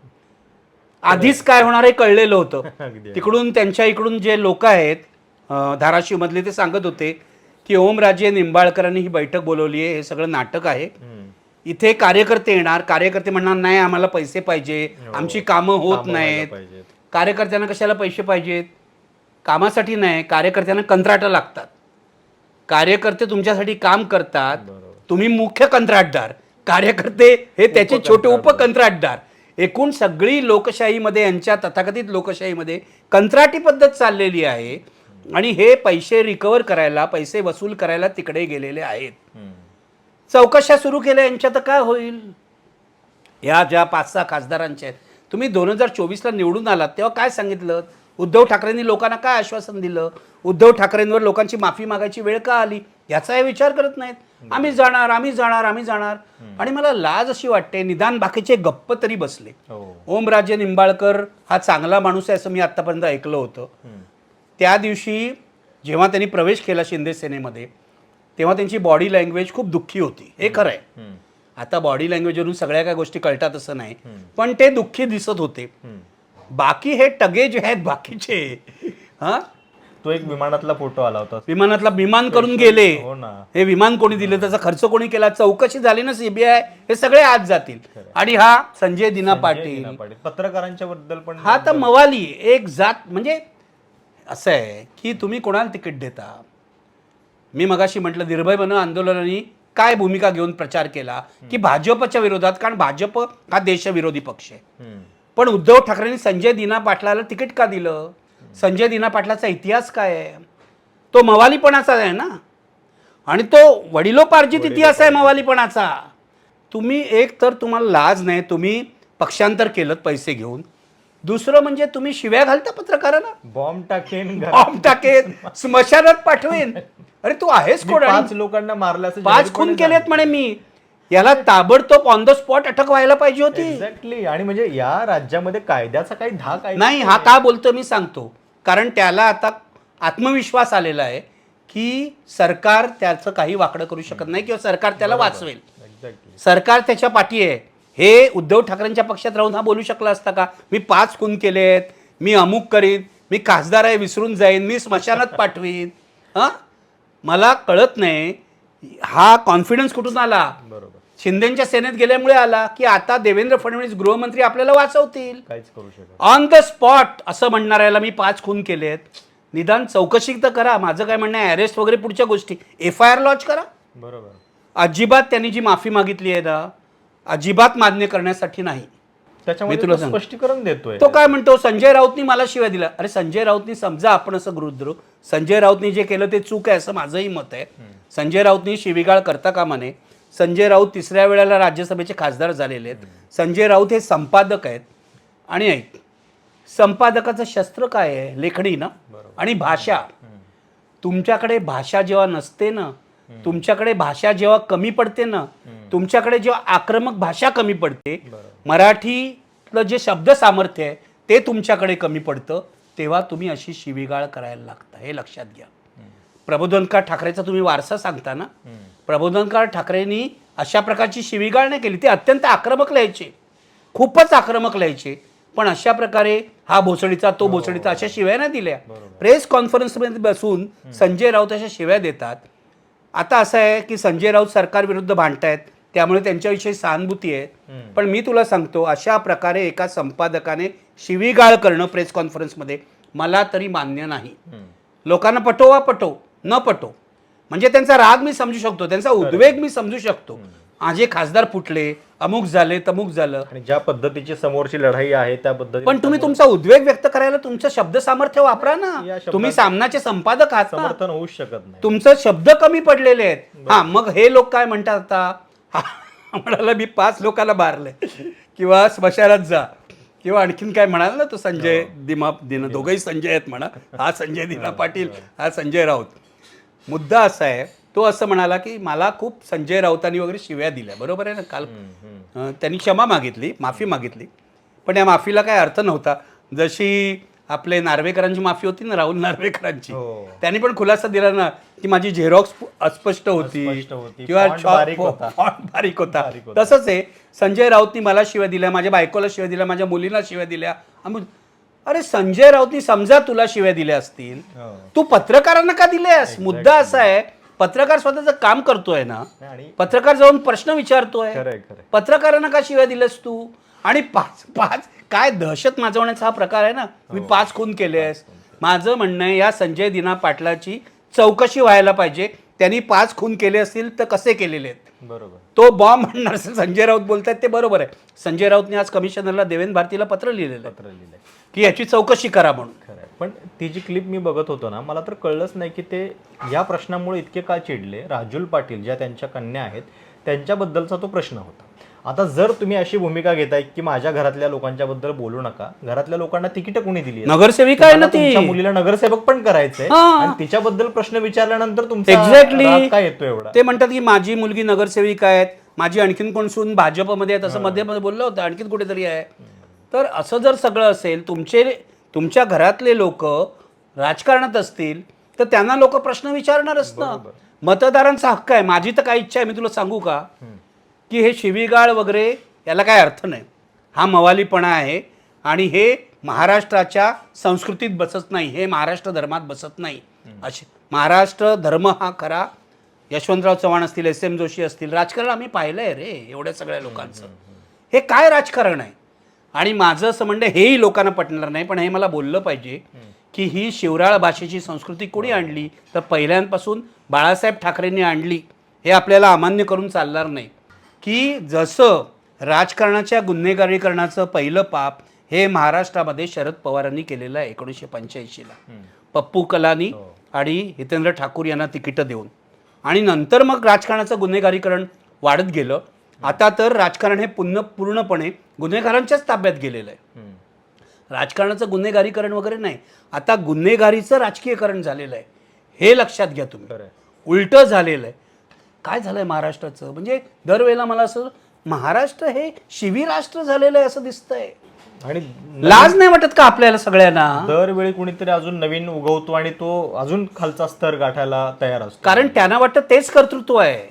आधीच काय होणार हे कळलेलं होतं. तिकडून त्यांच्या इकडून जे लोक आहेत धाराशिवमधले, ते सांगत होते की ओमराजे निंबाळकरांनी ही बैठक बोलवली आहे, हे सगळं नाटक आहे. इथे कार्यकर्ते येणार, कार्यकर्ते म्हणणार नाही आम्हाला पैसे पाहिजे, आमची कामं होत नाहीत. कार्यकर्त्यांना कशाला पैसे पाहिजेत? कामासाठी नाही, कार्यकर्त्यांना कंत्राटं लागतात. कार्यकर्ते तुमच्यासाठी काम करतात, तुम्ही मुख्य कंत्राटदार, कार्यकर्ते हे त्याचे छोटे उपकंत्राटदार. एकूण सगळी लोकशाहीमध्ये, यांच्या तथाकथित लोकशाहीमध्ये कंत्राटी पद्धत चाललेली आहे आणि हे पैसे रिकवर करायला, पैसे वसूल करायला तिकडे गेलेले आहेत. चौकशा सुरू केल्या यांच्या, तर काय होईल? या ज्या 5-6 खासदारांच्या आहेत, तुम्ही 2024ला निवडून आलात तेव्हा काय सांगितलं? उद्धव ठाकरेंनी लोकांना काय आश्वासन दिलं? उद्धव ठाकरेंवर लोकांची माफी मागायची वेळ का आली याचाही विचार करत नाहीत. आम्ही जाणार, आम्ही जाणार, आम्ही जाणार. आणि मला लाज अशी वाटते, निदान बाकीचे गप्प तरी बसले. ओमराजे निंबाळकर हा चांगला माणूस आहे असं मी आतापर्यंत ऐकलं होतं. त्या दिवशी जेव्हा त्यांनी प्रवेश केला शिंदे सेनेमध्ये, तेव्हा त्यांची बॉडी लँग्वेज खूप दुःखी होती, हे खरं आहे. आता बॉडी लँग्वेजवरून सगळ्या काय गोष्टी कळतात असं नाही, पण ते दुःखी दिसत होते. बाकी हे टगे जे आहेत बाकीचे, हा, तो एक विमानातला फोटो आला होता, विमानातला विमान करून गेले. हो ना. हे विमान कोणी दिलं, त्याचा खर्च कोणी केला, चौकशी झाली ना सीबीआय, हे सगळे आज जातील. आणि हा संजय दिना पाटील, पत्रकारांच्या बद्दल पण हा तर मवाली एक जात. म्हणजे असं आहे की तुम्ही कोणाला तिकीट देता? मी मगाशी म्हटलं, निर्भय बन आंदोलनाने काय भूमिका घेऊन प्रचार केला की भाजपच्या विरोधात, कारण भाजप हा देशविरोधी पक्ष आहे. पण उद्धव ठाकरेंनी संजय दिना पाटलाला तिकीट का दिलं? संजय दिना पाटलाचा इतिहास काय आहे? तो मवालीपणाचा आहे ना, आणि तो वडिलोपार्जित इतिहास आहे मवालीपणाचा. तुम्ही एक तर तुम्हाला लाज नाही, तुम्ही पक्षांतर केलं पैसे घेऊन. दुसरं म्हणजे तुम्ही शिव्या घालता पत्रकारांना, बॉम्ब टाकेन, स्मशानात पाठवेन. अरे तू आहेस कोण? 5 लोकांना मारलं, 5 खून केलेत म्हणे मी. याला ताबडतोब ऑन द स्पॉट अटक व्हायला पाहिजे होती. एक्झॅक्टली. आणि म्हणजे या राज्यामध्ये कायद्याचा काही धाक आहे नाही. हा का बोलतो मी सांगतो. कारण त्याला आता आत्मविश्वास आलेला आहे की सरकार त्याचं काही वाकडं करू शकत नाही किंवा सरकार त्याला वाचवेल. सरकार त्याच्या पाठी आहे. हे उद्धव ठाकरेंच्या पक्षात राहून हा बोलू शकला असता का? मी 5 खून केलेत, मी अमुक करीन, मी खासदार आहे विसरून जाईन, मी स्मशानात पाठवीन. हां, मला कळत नाही हा कॉन्फिडन्स कुठून आला? बरोबर. शिंदेच्या सेनेत गेल्यामुळे आला की आता देवेंद्र फडणवीस गृहमंत्री आपल्याला वाचवतील? काहीच करू शकत. ऑन द स्पॉट असं म्हणणाऱ्याला मी 5 खून केलेत, निदान चौकशी तर करा. माझं काय म्हणणं आहे, अरेस्ट वगैरे पुढच्या गोष्टी, FIR लॉन्च करा. बरोबर. अजिबात त्यांनी जी माफी मागितली आहे ना, अजिबात मान्य करण्यासाठी नाही. त्याच्यामध्ये तुला स्पष्टीकरण देतोय. तो काय म्हणतो, संजय राऊतनी मला शिव्या दिला. अरे संजय राऊतनी, समजा आपण असं गृहीत धरू, संजय राऊतनी जे केलं ते चूक आहे असं माझंही मत आहे. संजय राऊतनी शिवीगाळ करता कामा नये. संजय राऊत 3ऱ्या वेळेला राज्यसभेचे खासदार झालेले आहेत. संजय राऊत हे संपादक आहेत. आणि ऐक, संपादकाचं शस्त्र काय आहे? लेखणी ना, आणि भाषा. तुमच्याकडे भाषा जेव्हा नसते ना, तुमच्याकडे भाषा जेव्हा कमी पडते ना, तुमच्याकडे जेव्हा आक्रमक भाषा कमी पडते, मराठीतलं जे शब्द सामर्थ्य आहे ते तुमच्याकडे कमी पडतं, तेव्हा तुम्ही अशी शिवीगाळ करायला लागता. हे लक्षात घ्या. प्रबोधनकार ठाकरेचा तुम्ही वारसा सांगता ना, प्रबोधनकार ठाकरेंनी अशा प्रकारची शिवीगाळ नाही केली. ते अत्यंत आक्रमक लिहायचे, खूपच आक्रमक लिहायचे, पण अशा प्रकारे हा भोसडीचा, तो भोसडीचा अशा शिव्या नाही दिल्या. प्रेस कॉन्फरन्समध्ये बसून संजय राऊत अशा शिव्या देतात. आता असं आहे की संजय राऊत सरकारविरुद्ध भांडतायत, त्यामुळे त्यांच्याविषयी सहानुभूती आहे. पण मी तुला सांगतो, अशा प्रकारे एका संपादकाने शिवीगाळ करणं प्रेस कॉन्फरन्समध्ये मला तरी मान्य नाही. लोकांना पटो वा पटो, न पटो, म्हणजे त्यांचा राग मी समजू शकतो, त्यांचा उद्वेग मी समजू शकतो. माझे खासदार फुटले, अमुक झाले, तमुक झालं, आणि ज्या पद्धतीची समोरची लढाई आहे त्या पद्धतीने, पण तुम्ही तुमचा उद्वेग व्यक्त करायला तुमचं शब्द सामर्थ्य वापरा ना. तुम्ही सामनाचे संपादक आहात ना, समर्थन होऊ शकत नाही. तुमचं शब्द कमी पडलेले आहेत. हा, मग हे लोक काय म्हणतात आता, म्हणाला मी 5 लोकांना मारले किंवा स्मशानात जा किंवा आणखीन काय म्हणाल ना, तो संजय दिना, दोघंही संजय आहेत म्हणा, हा संजय दिना पाटील, हा संजय राऊत. मुद्दा असा आहे, तो असं म्हणाला की मला खूप संजय राऊतांनी वगैरे शिव्या दिल्या. बरोबर आहे ना. काल त्यांनी क्षमा मागितली, माफी मागितली, पण या माफीला काय अर्थ नव्हता. जशी आपले नार्वेकरांची माफी होती ना, राहुल नार्वेकरांची, त्यांनी पण खुलासा दिला ना की माझी झेरॉक्स अस्पष्ट होती किंवा फॉन्ट बारीक होता. तसंच आहे, संजय राऊतनी मला शिव्या दिल्या, माझ्या बायकोला शिव्या दिल्या, माझ्या मुलीला शिव्या दिल्या. अरे संजय राऊतनी समजा तुला शिव्या दिल्या असतील, तू पत्रकारांना का दिल्यास? मुद्दा असा आहे, पत्रकार स्वतःचं काम करतोय ना, पत्रकार जाऊन प्रश्न विचारतोय, पत्रकारांना का शिव्या दिल्यास तू? आणि 5 काय दहशत माजवण्याचा हा प्रकार आहे ना. मी 5 खून केलेस, माझं म्हणणं आहे, या संजय दिना पाटलाची चौकशी व्हायला पाहिजे. त्यांनी 5 खून केले असतील तर कसे केलेले आहेत. बरोबर. तो बॉम्ब म्हणणार संजय राऊत बोलतात ते बरोबर आहे. संजय राऊतने आज कमिशनरला देवेंद्र भारतीला पत्र लिहिलेलं आहे की याची चौकशी करा म्हणून. खरं आहे. पण ती जी क्लिप मी बघत होतो ना, मला तर कळलंच नाही की ते या प्रश्नामुळे इतके का चिडले. राजुल पाटील ज्या त्यांच्या कन्या आहेत त्यांच्याबद्दलचा तो प्रश्न होता. आता जर तुम्ही अशी भूमिका घेताय की माझ्या घरातल्या लोकांच्या बद्दल बोलू नका, घरातल्या लोकांना तिकीट कोणी दिली, नगरसेविका आहे ना ती, तुमच्या मुलीला नगरसेवक पण करायचंय आणि तिच्याबद्दल प्रश्न विचारल्यानंतर तुमचा एक्झॅक्टली काय येतो एवढा. ते म्हणतात की माझी मुलगी नगरसेविका आहेत, माझी आणखीन कोण सून भाजपमध्ये आहेत, असं मध्ये बोललं होतं, आणखीन कुठेतरी आहे. तर असं जर सगळं असेल, तुमच्या घरातले लोक राजकारणात असतील तर त्यांना लोक प्रश्न विचारणारच ना. मतदारांचा हक्क आहे. माझी तर काय इच्छा आहे मी तुला सांगू का, की हे शिवीगाळ वगैरे याला काय अर्थ नाही. हा मवालीपणा आहे आणि हे महाराष्ट्राच्या संस्कृतीत बसत नाही, हे महाराष्ट्र धर्मात बसत नाही. असे महाराष्ट्र धर्म हा खरा, यशवंतराव चव्हाण असतील, SM जोशी असतील, राजकारण आम्ही पाहिलं आहे रे एवढ्या सगळ्या लोकांचं. हे काय राजकारण आहे. आणि माझं असं म्हणणं हेही लोकांना पटणार नाही, पण हे मला बोललं पाहिजे की ही शिवराळ भाषेची संस्कृती कोणी आणली तर पहिल्यांपासून बाळासाहेब ठाकरेंनी आणली. हे आपल्याला अमान्य करून चालणार नाही की जसं राजकारणाच्या गुन्हेगारीकरणाचं पहिलं पाप हे महाराष्ट्रामध्ये शरद पवारांनी केलेलं आहे 1985ला पप्पू कलानी आणि हितेंद्र ठाकूर यांना तिकीटं देऊन, आणि नंतर मग राजकारणाचं गुन्हेगारीकरण वाढत गेलं. आता तर राजकारण हे पूर्णपणे गुन्हेगारांच्याच ताब्यात गेलेलं आहे. राजकारणाचं गुन्हेगारीकरण वगैरे नाही, आता गुन्हेगारीचं राजकीयकरण झालेलं आहे. हे लक्षात घ्या तुम्ही. उलटं झालेलं आहे. काय झालंय महाराष्ट्राचं, म्हणजे दरवेळेला मला असं महाराष्ट्र हे शिवीराष्ट्र झालेलं आहे असं दिसतंय. आणि लाज नाही वाटत का आपल्याला सगळ्यांना. दरवेळी कुणीतरी अजून नवीन उगवतो आणि तो अजून खालचा स्तर गाठायला तयार असतो, कारण त्यांना वाटतं तेच कर्तृत्व आहे.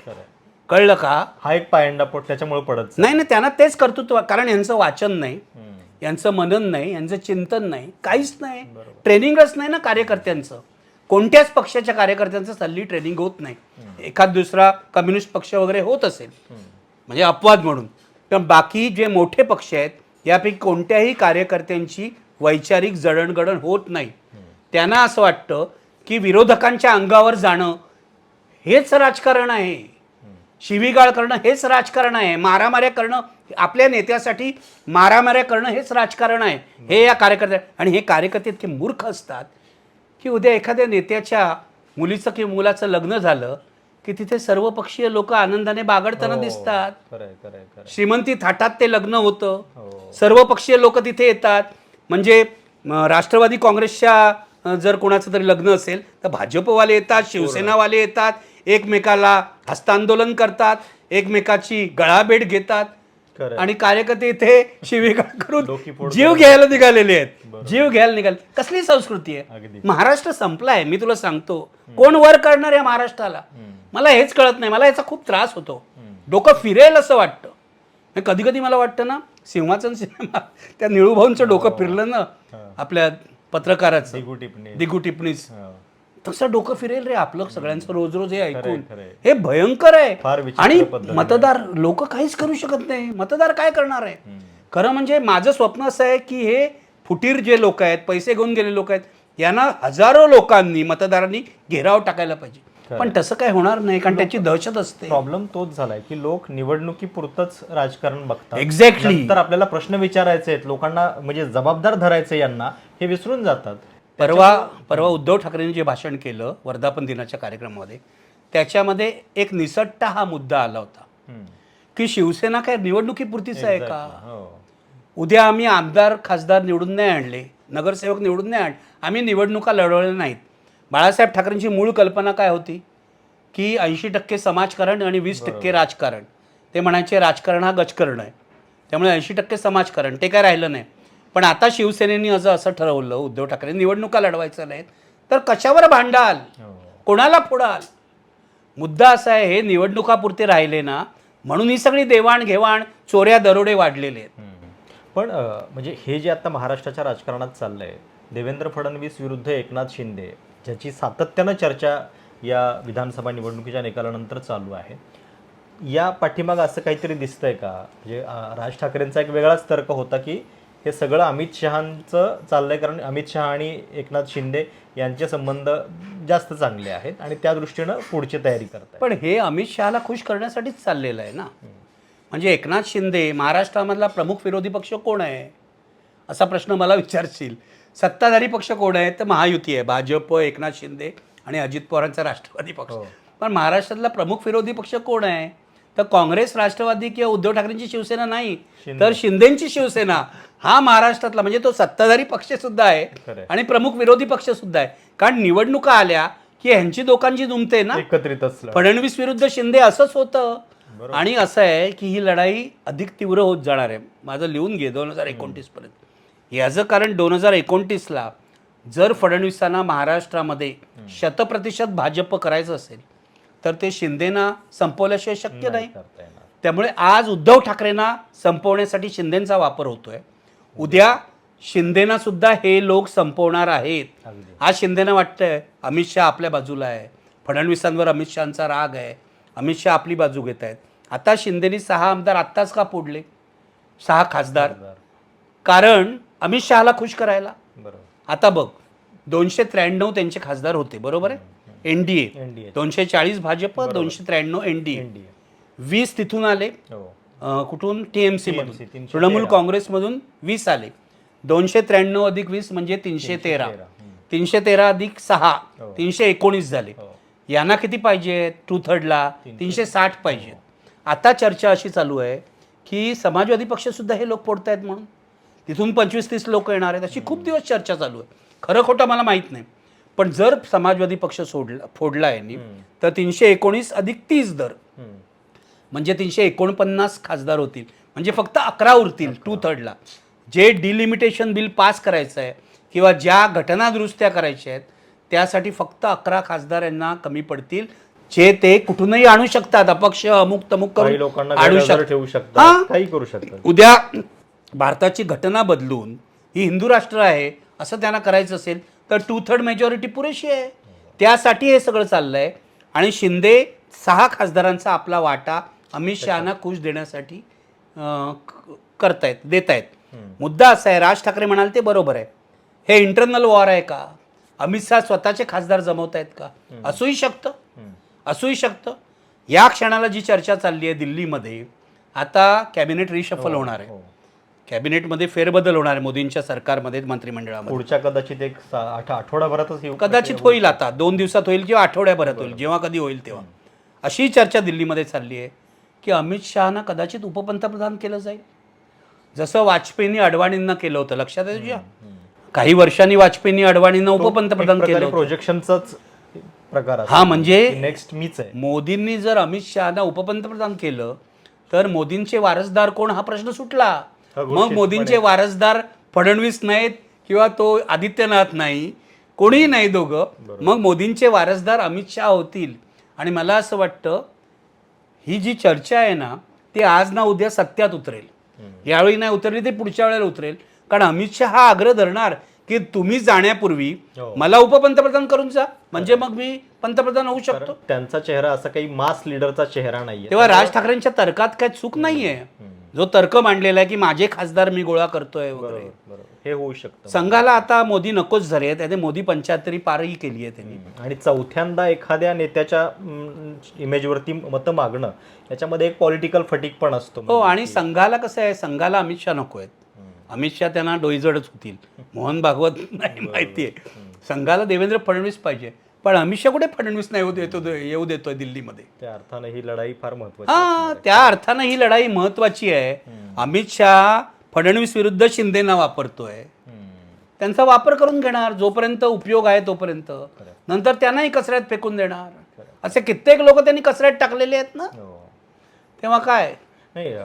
कळलं का. हा एक पायंडा त्याच्यामुळे पडत नाही नाही, त्यांना तेच कर्तृत्व, कारण यांचं वाचन नाही, यांचं मनन नाही, यांचं चिंतन नाही, काहीच नाही. ट्रेनिंगच नाही ना कार्यकर्त्यांचं. कोणत्याच पक्षाच्या कार्यकर्त्यांचं हल्ली ट्रेनिंग होत नाही. एखाद दुसरा कम्युनिस्ट पक्ष वगैरे होत असेल म्हणजे अपवाद म्हणून, पण बाकी जे मोठे पक्ष आहेत यापैकी कोणत्याही कार्यकर्त्यांची वैचारिक जडणघडण होत नाही. त्यांना असं वाटतं की विरोधकांच्या अंगावर जाणं हेच राजकारण आहे, शिवीगाळ करणं हेच राजकारण आहे, मारामाऱ्या करणं, आपल्या नेत्यासाठी मारामाऱ्या करणं हेच राजकारण आहे. हे या कार्यकर्त्या, आणि हे कार्यकर्ते इतके मूर्ख असतात की उद्या एखाद्या नेत्याच्या मुलीचं किंवा मुलाचं लग्न झालं की तिथे सर्वपक्षीय लोक आनंदाने बागडताना दिसतात. श्रीमंती थाटात ते लग्न होतं, सर्वपक्षीय लोक तिथे येतात. म्हणजे राष्ट्रवादी काँग्रेसच्या जर कोणाचं तरी लग्न असेल तर भाजपवाले येतात, शिवसेनावाले येतात, एकमेकाला हस्तांदोलन करतात, एकमेकाची गळाभेट घेतात, आणि कार्यकर्ते इथे शिवीगाळ करून जीव घ्यायला निघालेले आहेत. जीव घ्यायला निघाले. कसली संस्कृती आहे. महाराष्ट्र संपला आहे. मी तुला सांगतो, कोण वर काढणार आहे महाराष्ट्राला, मला हेच कळत नाही. मला याचा खूप त्रास होतो. डोकं फिरेल असं वाटतं. कधी कधी मला वाटतं ना, सिंहासन सिनेमा त्या निळूभाऊंचं डोकं फिरलं ना आपल्या पत्रकाराचं, दिगू टिपणीस, तसं डोकं फिरेल रे आपलं सगळ्यांचं रोज रोज हे ऐकून. हे भयंकर आहे. आणि मतदार लोक काहीच करू शकत नाही. मतदार काय करणार आहे. खरं म्हणजे माझं स्वप्न असं आहे की हे फुटीर जे लोक आहेत, पैसे घेऊन गेले लोक आहेत, यांना हजारो लोकांनी, मतदारांनी घेराव टाकायला पाहिजे. पण तसं काय होणार नाही, कारण त्याची दहशत असते. प्रॉब्लेम तोच झालाय की लोक निवडणुकीपुरतच राजकारण बघतात. एक्झॅक्टली. तर आपल्याला प्रश्न विचारायचे आहेत, लोकांना म्हणजे जबाबदार धरायचे यांना, हे विसरून जातात. परवा उद्धव ठाकरेंनी जे भाषण केलं वर्धापन दिनाच्या कार्यक्रमामध्ये, त्याच्यामध्ये एक निसटता हा मुद्दा आला होता की शिवसेना काय निवडणुकीपुरतीच आहे का. उद्या आम्ही आमदार खासदार निवडून नाही आणले, नगरसेवक निवडून नाही आणले, आम्ही निवडणुका लढवल्या नाहीत. बाळासाहेब ठाकरेंची मूळ कल्पना काय होती की 80% समाजकारण आणि 20% राजकारण. ते म्हणायचे राजकारण हा गजकारण आहे, त्यामुळे 80% समाजकारण, ते काय राहिलं नाही. पण आता शिवसेनेने असं ठरवलं, उद्धव ठाकरे निवडणुका लढवायचं नाहीत तर कशावर भांडाल, कोणाला फोडाल. मुद्दा असा आहे, हे निवडणुकापुरते राहिले ना, म्हणून ही सगळी देवाणघेवाण, चोऱ्या दरोडे वाढलेले आहेत. पण म्हणजे हे जे आता महाराष्ट्राच्या राजकारणात चाललंय, देवेंद्र फडणवीस विरुद्ध एकनाथ शिंदे, ज्याची सातत्यानं चर्चा या विधानसभा निवडणुकीच्या निकालानंतर चालू आहे, या पाठीमागं असं काहीतरी दिसतंय का. म्हणजे राज ठाकरेंचा एक वेगळाच तर्क होता की हे सगळं अमित शहांचं चाललंय, कारण अमित शहा आणि एकनाथ शिंदे यांचे संबंध जास्त चांगले आहेत आणि त्या दृष्टीनं पुढची तयारी करतात. पण हे अमित शहाला खुश करण्यासाठीच चाललेलं आहे ना. म्हणजे एकनाथ शिंदे महाराष्ट्रामधला प्रमुख विरोधी पक्ष कोण आहे असा प्रश्न मला विचारशील. सत्ताधारी पक्ष कोण आहे तर महायुती आहे, भाजप, एकनाथ शिंदे आणि अजित पवारांचा राष्ट्रवादी पक्ष. पण महाराष्ट्रातला प्रमुख विरोधी पक्ष कोण आहे तर काँग्रेस, राष्ट्रवादी किंवा उद्धव ठाकरेंची शिवसेना नाही, तर शिंदेंची शिवसेना. हा महाराष्ट्रातला म्हणजे तो सत्ताधारी पक्ष सुद्धा आहे आणि प्रमुख विरोधी पक्ष सुद्धा आहे. कारण निवडणुका आल्या की ह्यांची दोघांची जुमते ना, एकत्रितच फडणवीस विरुद्ध शिंदे असंच होतं. आणि असं आहे की ही लढाई अधिक तीव्र होत जाणार आहे. माझं लिहून घे 2029 पर्यंत. याचं कारण 2029ला जर फडणवीसांना महाराष्ट्रामध्ये 100% भाजप करायचं असेल तर ते शिंदेना संपवल्याशिवाय शक्य नाही. त्यामुळे आज उद्धव ठाकरेंना संपवण्यासाठी शिंदेचा वापर होतोय. उद्या शिंदेना सुद्धा हे लोक संपवणार आहेत. आज शिंदेना वाटतंय अमित शहा आपल्या बाजूला आहे, फडणवीसांवर अमित शहांचा राग आहे, अमित शहा आपली बाजू घेत आहेत. आता शिंदेनी 6 आमदार आत्ताच का फोडले, 6 खासदार, कारण अमित शहाला खुश करायला. आता बघ 293 त्यांचे खासदार होते, बरोबर आहे. NDA 240 Bhajap, 293 NDA. 20 तिथून आले, कुठून, टीएमसी मधून, तृणमूल काँग्रेसमधून 20 आले. 293 अधिक 20 म्हणजे 313, 313 अधिक 6 319 झाले. यांना किती पाहिजे 2/3ला 360 पाहिजे. आता चर्चा अशी चालू आहे की समाजवादी पक्ष सुद्धा हे लोक फोडतायत म्हणून तिथून 25-30 लोक येणार आहेत. अशी खूप दिवस चर्चा चालू आहे. खरं खोटं मला माहीत नाही. पण जर समाजवादी पक्ष फोडला यांनी तर 319 अधिक 30 दर म्हणजे 349 खासदार होतील. म्हणजे फक्त 11 उरतील 2/3ला. जे डिलिमिटेशन बिल पास करायचं आहे किंवा ज्या घटना दुरुस्त्या करायच्या आहेत त्यासाठी फक्त 11 खासदार यांना कमी पडतील, जे ते कुठूनही आणू शकतात. अपक्ष अमुक तमुक करून आणू शकतात, काही करू शकतात. उद्या भारताची घटना बदलून ही हिंदू राष्ट्र आहे असं त्यांना करायचं असेल तर 2/3 मेजॉरिटी पुरेशी आहे. त्यासाठी हे सगळं चाललंय. आणि शिंदे 6 खासदारांचा आपला वाटा अमित शहाना खुश देण्यासाठी करतायत, देत आहेत. मुद्दा असा आहे, राज ठाकरे म्हणाल ते बरोबर आहे, हे इंटरनल वॉर आहे का, अमित शहा स्वतःचे खासदार जमवत आहेत का, असूही शकतं. या क्षणाला जी चर्चा चालली आहे दिल्लीमध्ये, आता कॅबिनेट रिशफल होणार आहे, कॅबिनेटमध्ये फेरबदल होणार आहे मोदींच्या सरकारमध्ये, मंत्रिमंडळामध्ये. पुढच्या कदाचित एक आठवड्याभरातच कदाचित होईल, आता 2 दिवसात होईल किंवा आठवड्याभरात होईल, जेव्हा कधी होईल तेव्हा. अशी चर्चा दिल्लीमध्ये चालली आहे की अमित शहाना कदाचित उपपंतप्रधान केलं जाईल, जसं वाजपेयींनी अडवाणींना केलं होतं. लक्षात आहे तुझ्या? काही वर्षांनी वाजपेयींनी अडवाणींना उपपंतप्रधान केलं. प्रोजेक्शनचाच प्रकार. हा म्हणजे नेक्स्ट मीच आहे. मोदींनी जर अमित शहाना उपपंतप्रधान केलं तर मोदींचे वारसदार कोण हा प्रश्न सुटला. मग मोदींचे वारसदार फडणवीस नाहीत किंवा तो आदित्यनाथ नाही, कोणीही नाही दोघं. मग मोदींचे वारसदार अमित शहा होतील. आणि मला असं वाटतं ही जी चर्चा आहे ना ती आज ना उद्या सत्यात उतरेल. यावेळी नाही उतरली ते पुढच्या वेळेला उतरेल. कारण अमित शहा हा आग्रह धरणार की तुम्ही जाण्यापूर्वी मला उपपंतप्रधान करून जा, म्हणजे मग मी पंतप्रधान होऊ शकतो. त्यांचा चेहरा असा काही मास लीडरचा चेहरा नाहीये. तेव्हा राज ठाकरेंच्या तर्कात काय चूक नाहीये. जो तर्क मांडलेला आहे की माझे खासदार मी गोळा करतोय वगैरे, हे होऊ शकतं. संघाला आता मोदी नकोच झाले, त्याने मोदी 75 पारही केली आहे त्यांनी. आणि चौथ्यांदा एखाद्या नेत्याच्या इमेजवरती मतं मागणं, याच्यामध्ये एक पॉलिटिकल फटीक पण असतो. हो, आणि संघाला कसं आहे, संघाला अमित शहा नको आहेत. अमित शहा त्यांना डोईजडच होतील. मोहन भागवत नाही माहिती आहे. संघाला देवेंद्र फडणवीस पाहिजे, पण अमित शहा कुठे फडणवीस नाही येऊ देतोय दिल्लीमध्ये. त्या अर्थानं ही लढाई फार महत्त्वाची. हा, त्या अर्थानं ही लढाई महत्वाची आहे. अमित शहा फडणवीस विरुद्ध शिंदेना वापरतोय, त्यांचा वापर करून घेणार जोपर्यंत उपयोग आहे तोपर्यंत, नंतर त्यांनाही कचऱ्यात फेकून देणार. असे कित्येक लोक त्यांनी कचऱ्यात टाकलेले आहेत ना. तेव्हा काय नाही,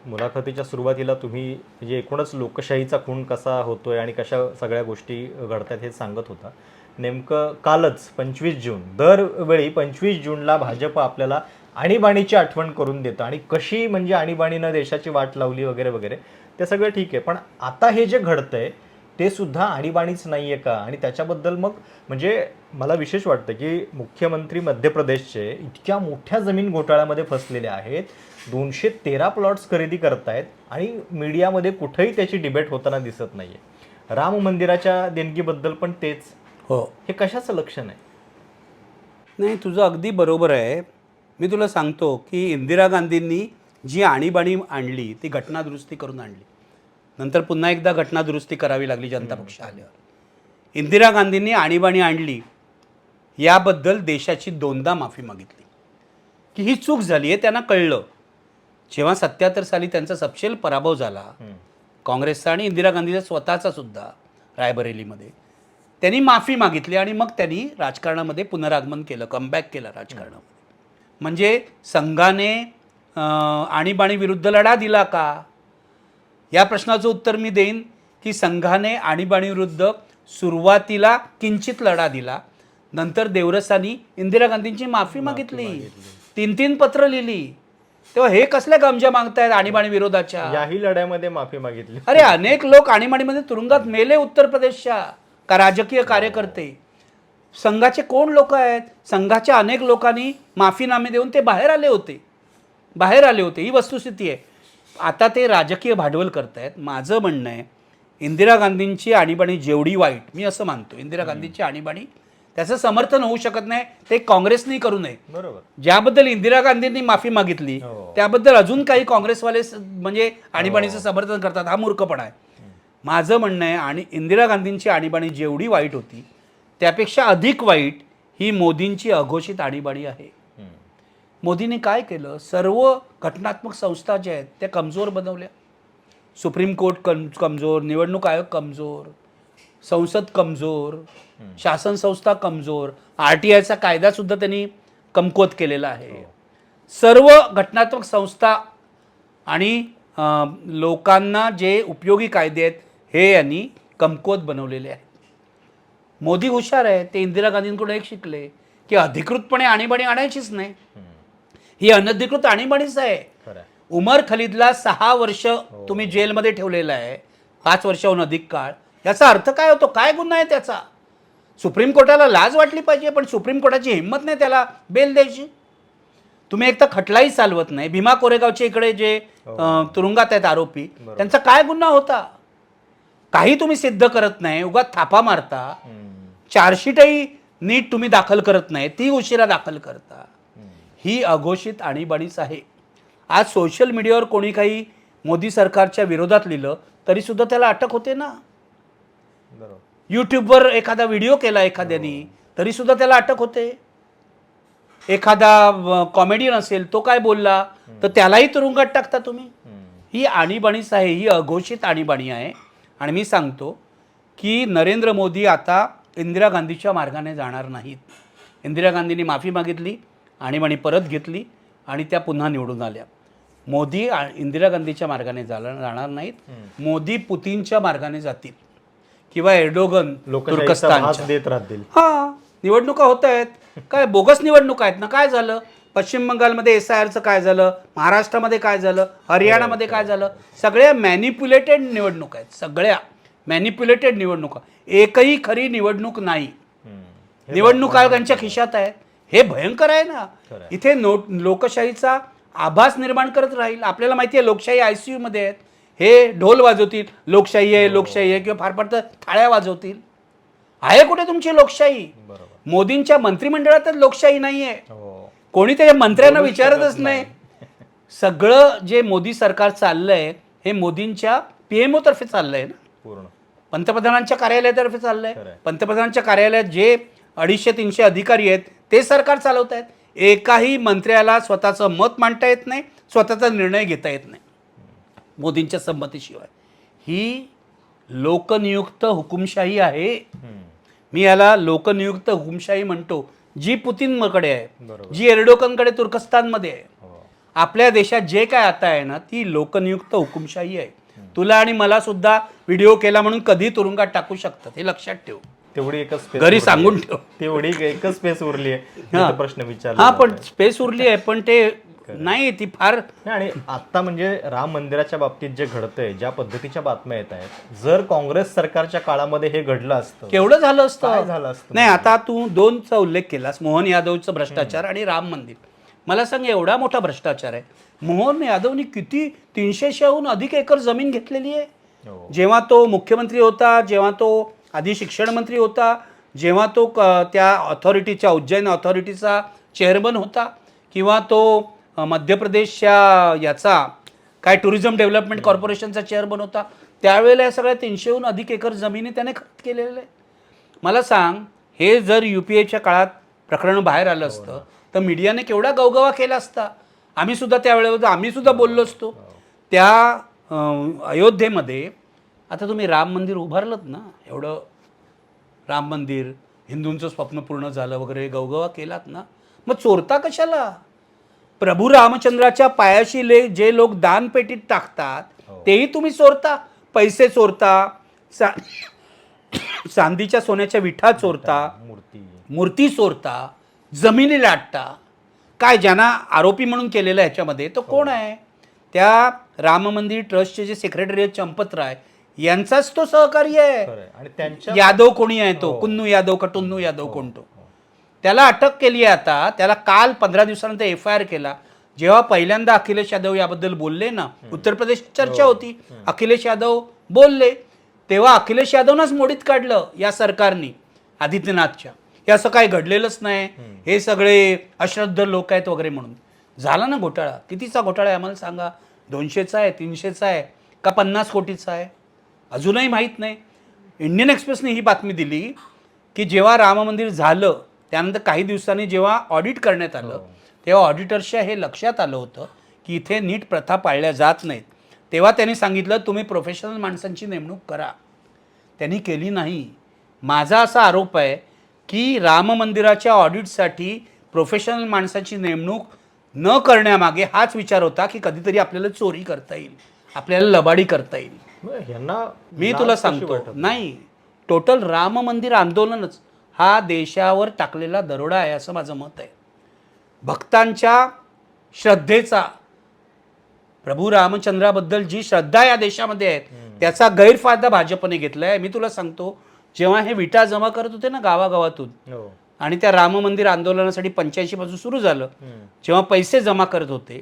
मुलाखतीच्या सुरुवातीला तुम्ही म्हणजे एकूणच लोकशाहीचा खून कसा होतोय आणि कशा सगळ्या गोष्टी घडतात हे सांगत होता. नेमकं कालच 25 जून, दरवेळी 25 जूनला भाजप आपल्याला आणीबाणीची आठवण करून देतं आणि कशी म्हणजे आणीबाणीनं देशाची वाट लावली वगैरे वगैरे, ते सगळं ठीक आहे. पण आता हे जे घडतंय ते सुद्धा आणीबाणीच नाही आहे का? आणि त्याच्याबद्दल मग म्हणजे मला विशेष वाटतं की मुख्यमंत्री मध्य प्रदेशचे इतक्या मोठ्या जमीन घोटाळ्यामध्ये फसलेले आहेत, 213 प्लॉट्स खरेदी करतायत आणि मीडियामध्ये कुठेही त्याची डिबेट होताना दिसत नाहीये. राम मंदिराच्या देणगीबद्दल पण तेच. हो, हे कशाचं लक्षण आहे? नाही तुझं अगदी बरोबर आहे. मी तुला सांगतो की इंदिरा गांधींनी जी आणीबाणी आणली ती घटनादुरुस्ती करून आणली. नंतर पुन्हा एकदा घटनादुरुस्ती करावी लागली जनता पक्ष आल्यावर. इंदिरा गांधींनी आणीबाणी आणली याबद्दल देशाची 2दा माफी मागितली की ही चूक झाली आहे. त्यांना कळलं जेव्हा 77 साली त्यांचा सपशेल पराभव झाला काँग्रेसचा आणि इंदिरा गांधीचा स्वतःचा सुद्धा रायबरेलीमध्ये, त्यांनी माफी मागितली आणि मग त्यांनी राजकारणामध्ये पुनरागमन केलं, कमबॅक केलं राजकारणामध्ये. म्हणजे संघाने आणीबाणी विरुद्ध लढा दिला का? या प्रश्नाचं उत्तर मी देईन की संघाने आणीबाणीविरुद्ध सुरुवातीला किंचित लढा दिला, नंतर देवरसानी इंदिरा गांधींची माफी मागितली, 3 पत्र लिहिली. तेव्हा हे कसल्या गमजा मागतायत आणीबाणी विरोधाच्या? याही लढ्यामध्ये माफी मागितली. अरे अनेक लोक आणीबाणीमध्ये तुरुंगात मेले उत्तर प्रदेशच्या का राजकीय कार्यकर्ते. संघाचे कोण लोक आहेत? संघाच्या अनेक लोकांनी माफीनामे देऊन ते बाहेर आले होते. ही वस्तुस्थिती आहे. आता ते राजकीय भांडवल करतायत. माझं म्हणणं आहे इंदिरा गांधींची आणीबाणी जेवढी वाईट, मी असं मानतो इंदिरा गांधींची आणीबाणी त्याचं समर्थन होऊ शकत नाही, ते काँग्रेसने करू नये. बरोबर. ज्याबद्दल इंदिरा गांधींनी माफी मागितली त्याबद्दल अजून काही काँग्रेसवाले म्हणजे आणीबाणीचं समर्थन करतात, हा मूर्खपणा आहे. माझं म्हणणं आहे आणि इंदिरा गांधींची आणीबाणी जेवढी वाईट होती त्यापेक्षा अधिक वाईट ही मोदींची अघोषित आणीबाणी आहे. मोदींनी काय केलं? सर्व घटनात्मक संस्था ज्या आहेत त्या कमजोर बनवल्या. सुप्रीम कोर्ट कमजोर, निवडणूक आयोग कमजोर, संसद कमजोर, शासन संस्था कमजोर, RTIचा कायदासुद्धा त्यांनी कमकुवत केलेला आहे. सर्व घटनात्मक संस्था आणि लोकांना जे उपयोगी कायदे आहेत हे यांनी कमकुवत बनवलेले आहेत. मोदी हुशार आहे, ते इंदिरा गांधींकडून एक शिकले की अधिकृतपणे आणीबाणी आणायचीच नाही. ही अनधिकृत आणीबाणीच आहे. उमर खलिदला 6 वर्ष तुम्ही जेलमध्ये ठेवलेला आहे, 5 वर्षाहून अधिक काळ. याचा अर्थ काय होतो? काय गुन्हा आहे त्याचा? सुप्रीम कोर्टाला लाज वाटली पाहिजे, पण सुप्रीम कोर्टाची हिंमत नाही त्याला बेल द्यायची. तुम्ही एक तर खटलाही चालवत नाही. भीमा कोरेगावचे इकडे जे तुरुंगात आहेत आरोपी, त्यांचा काय गुन्हा होता? काही तुम्ही सिद्ध करत नाही, उगाच थापा मारता. चार्जशीटही नीट तुम्ही दाखल करत नाही, ती उशिरा दाखल करता. ही अघोषित आणीबाणीच आहे. आज सोशल मीडियावर कोणी काही मोदी सरकारच्या विरोधात लिहिलं तरी सुद्धा त्याला अटक होते ना. यूट्यूबवर एखादा व्हिडिओ केला एखाद्याने तरी सुद्धा त्याला अटक होते. एखादा कॉमेडियन असेल, तो काय बोलला तर त्यालाही तुरुंगात टाकता तुम्ही. ही आणीबाणीच आहे, ही अघोषित आणीबाणी आहे. आणि मी सांगतो की नरेंद्र मोदी आता इंदिरा गांधीच्या मार्गाने जाणार नाहीत. इंदिरा गांधींनी माफी मागितली, आणीबाणी परत घेतली आणि त्या पुन्हा निवडून आल्या. मोदी इंदिरा गांधीच्या मार्गाने जाणार नाहीत. मोदी पुतीनच्या मार्गाने जातील किंवा एर्डोगन तुर्कस्तानच्या देत राहतील. हां, निवडणुका होत आहेत. काय बोगस निवडणुका आहेत ना? काय झालं? पश्चिम बंगालमध्ये SIRचं काय झालं? महाराष्ट्रामध्ये काय झालं? हरियाणामध्ये काय झालं? सगळ्या मॅनिप्युलेटेड निवडणुका आहेत. सगळ्या मॅनिप्युलेटेड निवडणुका. एकही खरी निवडणूक नाही. निवडणूक आयोगांच्या खिशात आहेत. हे भयंकर आहे ना. इथे लोकशाहीचा आभास निर्माण करत राहील. आपल्याला माहिती आहे लोकशाही ICU मध्ये आहेत. हे ढोल वाजवतील, लोकशाही आहे लोकशाही आहे, किंवा फार फार तर थाळ्या वाजवतील. आहे कुठे तुमची लोकशाही? मोदींच्या मंत्रिमंडळातच लोकशाही नाही आहे. कोणी त्या मंत्र्यांना विचारतच नाही. सगळं जे मोदी सरकार चाललंय हे मोदींच्या PMO तर्फे चाललंय ना, पूर्ण पंतप्रधानांच्या कार्यालयातर्फे चाललंय. पंतप्रधानांच्या कार्यालयात जे 250-300 अधिकारी आहेत ते सरकार चालवत आहेत. एकाही मंत्र्याला स्वतःचं मत मांडता येत नाही, स्वतःचा निर्णय घेता येत नाही मोदींच्या संमतीशिवाय. ही लोकनियुक्त हुकुमशाही आहे. मी याला लोकनियुक्त हुकुमशाही म्हणतो, जी पुतीनकडे आहे, जी एर्डोगनकडे तुर्कस्तानमध्ये आहे. आपल्या देशात जे काय आता आहे ना, ती लोकनियुक्त हुकुमशाही आहे. तुला आणि मला सुद्धा व्हिडिओ केला म्हणून कधी तुरुंगात टाकू शकतात, हे लक्षात ठेव. तेवढी एकच स्पेस घरी सांगून ठेव. तेवढी एकच स्पेस उरली आहे. प्रश्न विचारला. हा, पण स्पेस उरली आहे, पण ते नाही ती फार नाही, आणि आता म्हणजे राम मंदिराच्या बाबतीत जे घडतंय, ज्या पद्धतीच्या बातम्या येत आहेत, जर काँग्रेस सरकारच्या काळामध्ये हे घडलं असतं केवढं झालं काय असतं. झालं असतं? नाही आता तू दोनचा उल्लेख केलास, मोहन यादवचं भ्रष्टाचार आणि राम मंदिर. मला सांग एवढा मोठा भ्रष्टाचार आहे. मोहन यादवनी किती 300हून अधिक एकर जमीन घेतलेली आहे. हो. जेव्हा तो मुख्यमंत्री होता, जेव्हा तो आधी शिक्षण मंत्री होता, जेव्हा तो त्या ऑथॉरिटीच्या उज्जैन ऑथॉरिटीचा चेअरमन होता, किंवा तो मध्य प्रदेशच्या याचा काय टुरिझम डेव्हलपमेंट कॉर्पोरेशनचा चेअरमन होता, त्यावेळेला या सगळ्या 300हून अधिक एकर जमिनी त्याने खरेदी केलेल्या आहे. मला सांग हे जर UPAच्या काळात प्रकरण बाहेर आलं असतं तर मीडियाने केवढा गवगवा केला असता. आम्ही सुद्धा बोललो असतो. त्या अयोध्येमध्ये आता तुम्ही राम मंदिर उभारलंत ना, एवढं राम मंदिर हिंदूंचं स्वप्न पूर्ण झालं वगैरे गवगवा केलात ना, मग चोरता कशाला? प्रभू रामचंद्राच्या पायाशी जे लोक दानपेटीत टाकतात तेही तुम्ही चोरता. पैसे चोरता, चांदीच्या सोन्याच्या विठा चोरता, मूर्ती चोरता, जमिनी लाटता. काय ज्यांना आरोपी म्हणून केलेलं आहे ह्याच्यामध्ये तो कोण आहे? त्या राम मंदिर ट्रस्टचे जे सेक्रेटरी आहेत चंपतराय यांचाच तो सहकारी आहे. आणि त्यांच्या यादव कोणी आहे तो, कुन्नू यादव का टुन्नू यादव कोणतो, त्याला अटक केली आहे. आता त्याला काल 15 दिवसानंतर FIR केला. जेव्हा पहिल्यांदा अखिलेश यादव याबद्दल बोलले ना, उत्तर प्रदेश चर्चा होती, अखिलेश यादव बोलले, तेव्हा अखिलेश यादवनंच मोडीत काढलं या सरकारनी आदित्यनाथच्या. हे असं काय घडलेलंच नाही, हे सगळे अश्रद्ध लोक आहेत वगैरे म्हणून. झाला ना घोटाळा. कितीचा घोटाळा आहे आम्हाला सांगा? 200चा आहे, 300चा आहे का 50 कोटीचा आहे? अजूनही माहीत नाही. इंडियन एक्सप्रेसने ही बातमी दिली की जेव्हा राम मंदिर झालं त्यानंतर काही दिवसांनी जेव्हा ऑडिट करण्यात आलं तेव्हा ऑडिटर्सच्या हे लक्षात आलं होतं की इथे नीट प्रथा पाळल्या जात नाहीत. तेव्हा त्यांनी सांगितलं तुम्ही प्रोफेशनल माणसांची नेमणूक करा. त्यांनी केली नाही. माझा असा आरोप आहे की राम मंदिराच्या ऑडिटसाठी प्रोफेशनल माणसाची नेमणूक न करण्यामागे हाच विचार होता की कधीतरी आपल्याला चोरी करता येईल, आपल्याला लबाडी करता येईल. मी तुला सांगतो, नाही, टोटल राम मंदिर आंदोलनच हा देशावर टाकलेला दरोडा आहे असं माझं मत आहे. भक्तांच्या श्रद्धेचा, प्रभू रामचंद्राबद्दल जी श्रद्धा या देशामध्ये आहे त्याचा गैरफायदा भाजपने घेतला आहे. मी तुला सांगतो, जेव्हा हे विटा जमा करत होते ना गावागावातून, आणि त्या राम मंदिर आंदोलनासाठी 85 पासून सुरू झालं, जेव्हा पैसे जमा करत होते,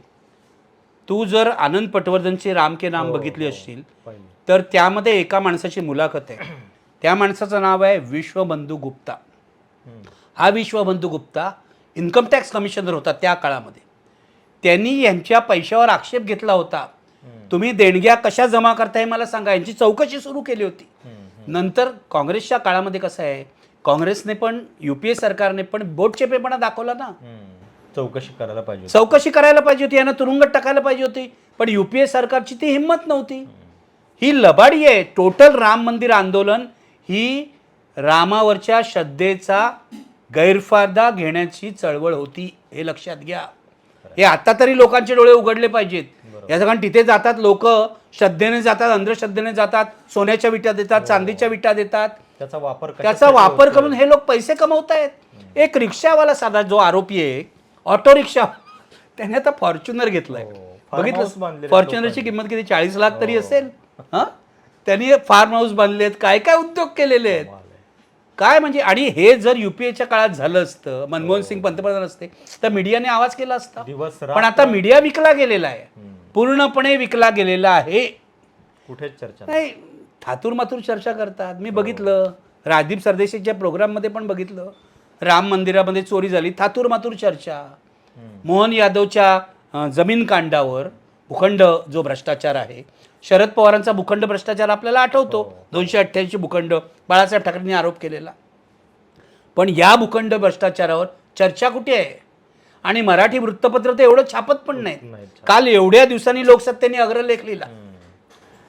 तू जर आनंद पटवर्धनची राम के नाम बघितली असशील तर त्यामध्ये एका माणसाची मुलाखत आहे. त्या माणसाचं नाव आहे विश्वबंधू गुप्ता. हा विश्वबंधू गुप्ता इन्कम टॅक्स कमिशनर होता त्या काळामध्ये. त्यांनी यांच्या पैशावर आक्षेप घेतला होता. तुम्ही देणग्या कशा जमा करताय मला सांगा, यांची चौकशी सुरू केली होती. नंतर काँग्रेसच्या काळामध्ये कसं आहे, काँग्रेसने पण UPA सरकारने पण बोटचेपेपणा दाखवला ना. चौकशी करायला पाहिजे होती, यांना तुरुंगात टाकायला पाहिजे होती, पण UPA सरकारची ती हिंमत नव्हती. ही लबाडी आहे. टोटल राम मंदिर आंदोलन ही रामावरच्या श्रद्धेचा गैरफायदा घेण्याची चळवळ होती, हे लक्षात घ्या. हे आता तरी लोकांचे डोळे उघडले पाहिजेत. याचं कारण तिथे जातात लोक, श्रद्धेने जातात, अंधश्रद्धेने जातात, सोन्याच्या विटा देतात, चांदीच्या विटा देतात, त्याचा वापर करून हे लोक पैसे कमवत आहेत. एक रिक्षावाला साधा जो आरोपी आहे, ऑटो रिक्षा, त्याने आता फॉर्च्युनर घेतलाय. बघितलं फॉर्च्युनरची किंमत किती? 40 लाख तरी असेल. त्यांनी फार्म हाऊस बांधलेत, काय काय उद्योग केलेले आहेत, काय म्हणजे. आणि हे जर UPAच्या काळात झालं असतं, मनमोहन सिंग पंतप्रधान असते तर मीडियाने आवाज केला असता. पण आता मीडिया विकला गेलेला आहे, पूर्णपणे विकला गेलेला आहे. कुठेच चर्चा नाही, थातूर मातूर चर्चा करतात. मी बघितलं राजदीप सरदेसाईच्या प्रोग्राममध्ये पण बघितलं, राम मंदिरामध्ये चोरी झाली, थातूर मातूर चर्चा. मोहन यादवच्या जमीन कांडावर भूखंड जो भ्रष्टाचार आहे, शरद पवारांचा भूखंड भ्रष्टाचार आपल्याला आठवतो, 288 भूखंड बाळासाहेब ठाकरेंनी आरोप केलेला. पण या भूखंड भ्रष्टाचारावर चर्चा कुठे आहे? आणि मराठी वृत्तपत्र तर एवढं छापत पण नाही. काल एवढ्या दिवसांनी लोकसत्तेने अग्रलेख लिहिला.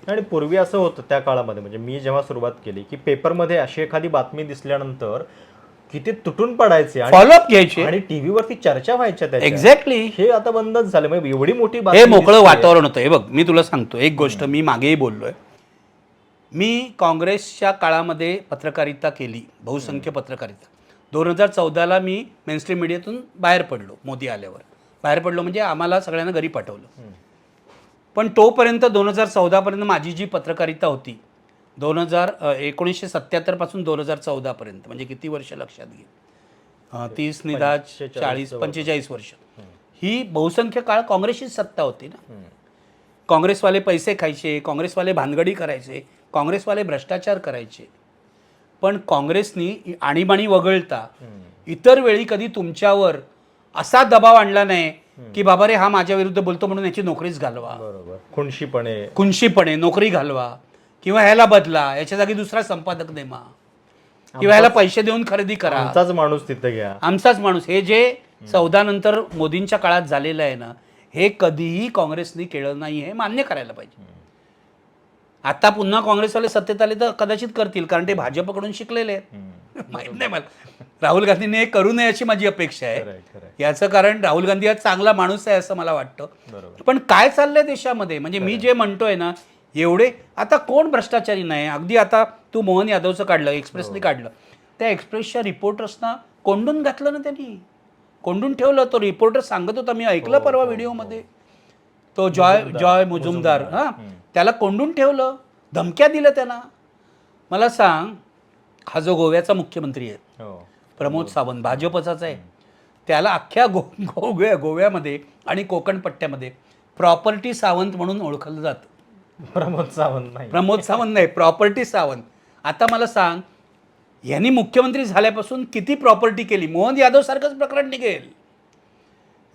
आणि पूर्वी असं होतं त्या काळामध्ये, म्हणजे मी जेव्हा सुरुवात केली की पेपरमध्ये अशी एखादी बातमी दिसल्यानंतर किती तुटून पडायचे, फॉलोअप घ्यायचे आणि टीव्हीवरती चर्चा व्हायच्या त्याच्या. एक्झॅक्टली. हे आता बंदच झालं. म्हणजे एवढी मोठी हे मोकळं वातावरण होतं. हे बघ, मी तुला सांगतो एक गोष्ट, मी मागेही बोललोय. मी काँग्रेसच्या काळामध्ये पत्रकारिता केली, बहुसंख्य पत्रकारिता. 2014ला मी मेनस्ट्रीम मीडियातून बाहेर पडलो मोदी आल्यावर. बाहेर पडलो म्हणजे आम्हाला सगळ्यांना घरी पाठवलं. पण तोपर्यंत 2014पर्यंत माझी जी पत्रकारिता होती 1977 पासून 2014 पर्यंत म्हणजे किती वर्ष लक्षात घे 30 निदान 40 45 वर्ष ही बहुसंख्य काळ काँग्रेसचीच सत्ता होती ना. काँग्रेसवाले पैसे खायचे, काँग्रेसवाले भानगडी करायचे, काँग्रेसवाले भ्रष्टाचार करायचे. पण काँग्रेसनी आणीबाणी वगळता इतर वेळी कधी तुमच्यावर असा दबाव आणला नाही की बाबा रे हा माझ्या विरुद्ध बोलतो म्हणून याची नोकरीच घालवा, बरोबर, खुनशीपणे नोकरी घालवा किंवा ह्याला बदला, याच्या जागी दुसरा संपादक नेमा किंवा ह्याला पैसे देऊन खरेदी करा, आमचाच माणूस तिथे घ्या, आमचाच माणूस. हे जे 14 नंतर मोदींच्या काळात झालेलं आहे ना, हे कधीही काँग्रेसने केलं नाही, हे मान्य करायला पाहिजे. आता पुन्हा काँग्रेसवाले सत्तेत आले तर कदाचित करतील, कारण ते भाजपकडून शिकलेले आहेत. माहित नाही मला, राहुल गांधींनी हे करू नये अशी माझी अपेक्षा आहे. याचं कारण राहुल गांधी हा चांगला माणूस आहे असं मला वाटतं. पण काय चाललंय देशामध्ये, म्हणजे मी जे म्हणतोय ना, एवढे आता कोण भ्रष्टाचारी नाही. अगदी आता तू मोहन यादवचं काढलं, एक्सप्रेसने काढलं, त्या एक्सप्रेसच्या रिपोर्टर्सना कोंडून घातलं ना, त्यांनी कोंडून ठेवलं. तो रिपोर्टर सांगत होता, मी ऐकलं परवा व्हिडिओमध्ये, तो जॉय मुजुमदार, हां, त्याला कोंडून ठेवलं, धमक्या दिल्या त्यांना. मला सांग, हा जो गोव्याचा मुख्यमंत्री आहे प्रमोद सावंत, भाजपचाच आहे, त्याला अख्ख्या गोव्यामध्ये आणि कोकण पट्ट्यामध्ये प्रॉपर्टी सावंत म्हणून ओळखलं जातं. प्रमोद सावंत नाही, प्रॉपर्टी सावंत. आता मला सांग, यांनी मुख्यमंत्री झाल्यापासून किती प्रॉपर्टी केली. मोहन यादव सारखंच प्रकरण निघेल,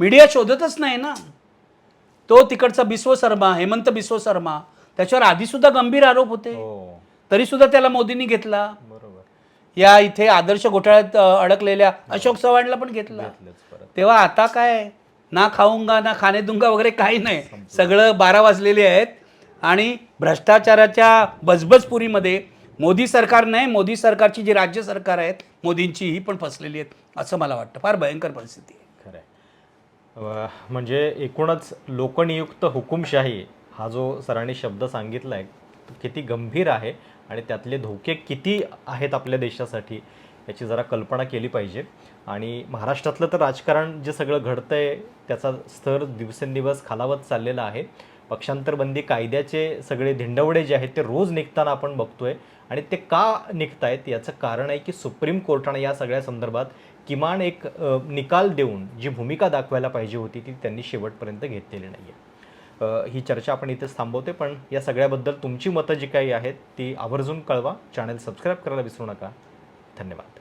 मीडिया शोधतच नाही ना. तो तिकडचा बिस्व शर्मा, हेमंत बिस्व शर्मा, त्याच्यावर आधीसुद्धा गंभीर आरोप होते, तरीसुद्धा त्याला मोदींनी घेतला. या इथे आदर्श घोटाळ्यात अडकलेल्या अशोक चव्हाणला पण घेतला. तेव्हा आता काय, ना खाऊंगा ना खाणे दूंगा वगैरे काही नाही, सगळं 12 वाजलेले आहेत. आणि भ्रष्टाचाराच्या बजबजपुरीमध्ये मोदी सरकार नाही, मोदी सरकारची जी राज्य सरकार आहेत मोदींची, ही पण फसलेली आहेत असं मला वाटतं. फार भयंकर परिस्थिती आहे. खरं, म्हणजे एकूणच लोकनियुक्त हुकुमशाही हा जो सरांनी शब्द सांगितला आहे तो किती गंभीर आहे आणि त्यातले धोके किती आहेत आपल्या देशासाठी याची जरा कल्पना केली पाहिजे. आणि महाराष्ट्रातलं तर राजकारण जे सगळं घडतं आहे त्याचा स्तर दिवसेंदिवस खालावत चाललेला आहे. पक्षांतरबंदी कायद्याचे सगळे धिंडवडे जे आहेत ते रोज निघताना आपण बघतोय. आणि ते का निघत आहेत याचं कारण आहे की सुप्रीम कोर्टानं या सगळ्या संदर्भात किमान एक निकाल देऊन जी भूमिका दाखवायला पाहिजे होती ती त्यांनी शेवटपर्यंत घेतलेली नाही आहे. ही चर्चा आपण इथेच थांबवते, पण या सगळ्याबद्दल तुमची मतं जी काही आहेत ती आवर्जून कळवा. चॅनल सबस्क्राईब करायला विसरू नका. धन्यवाद.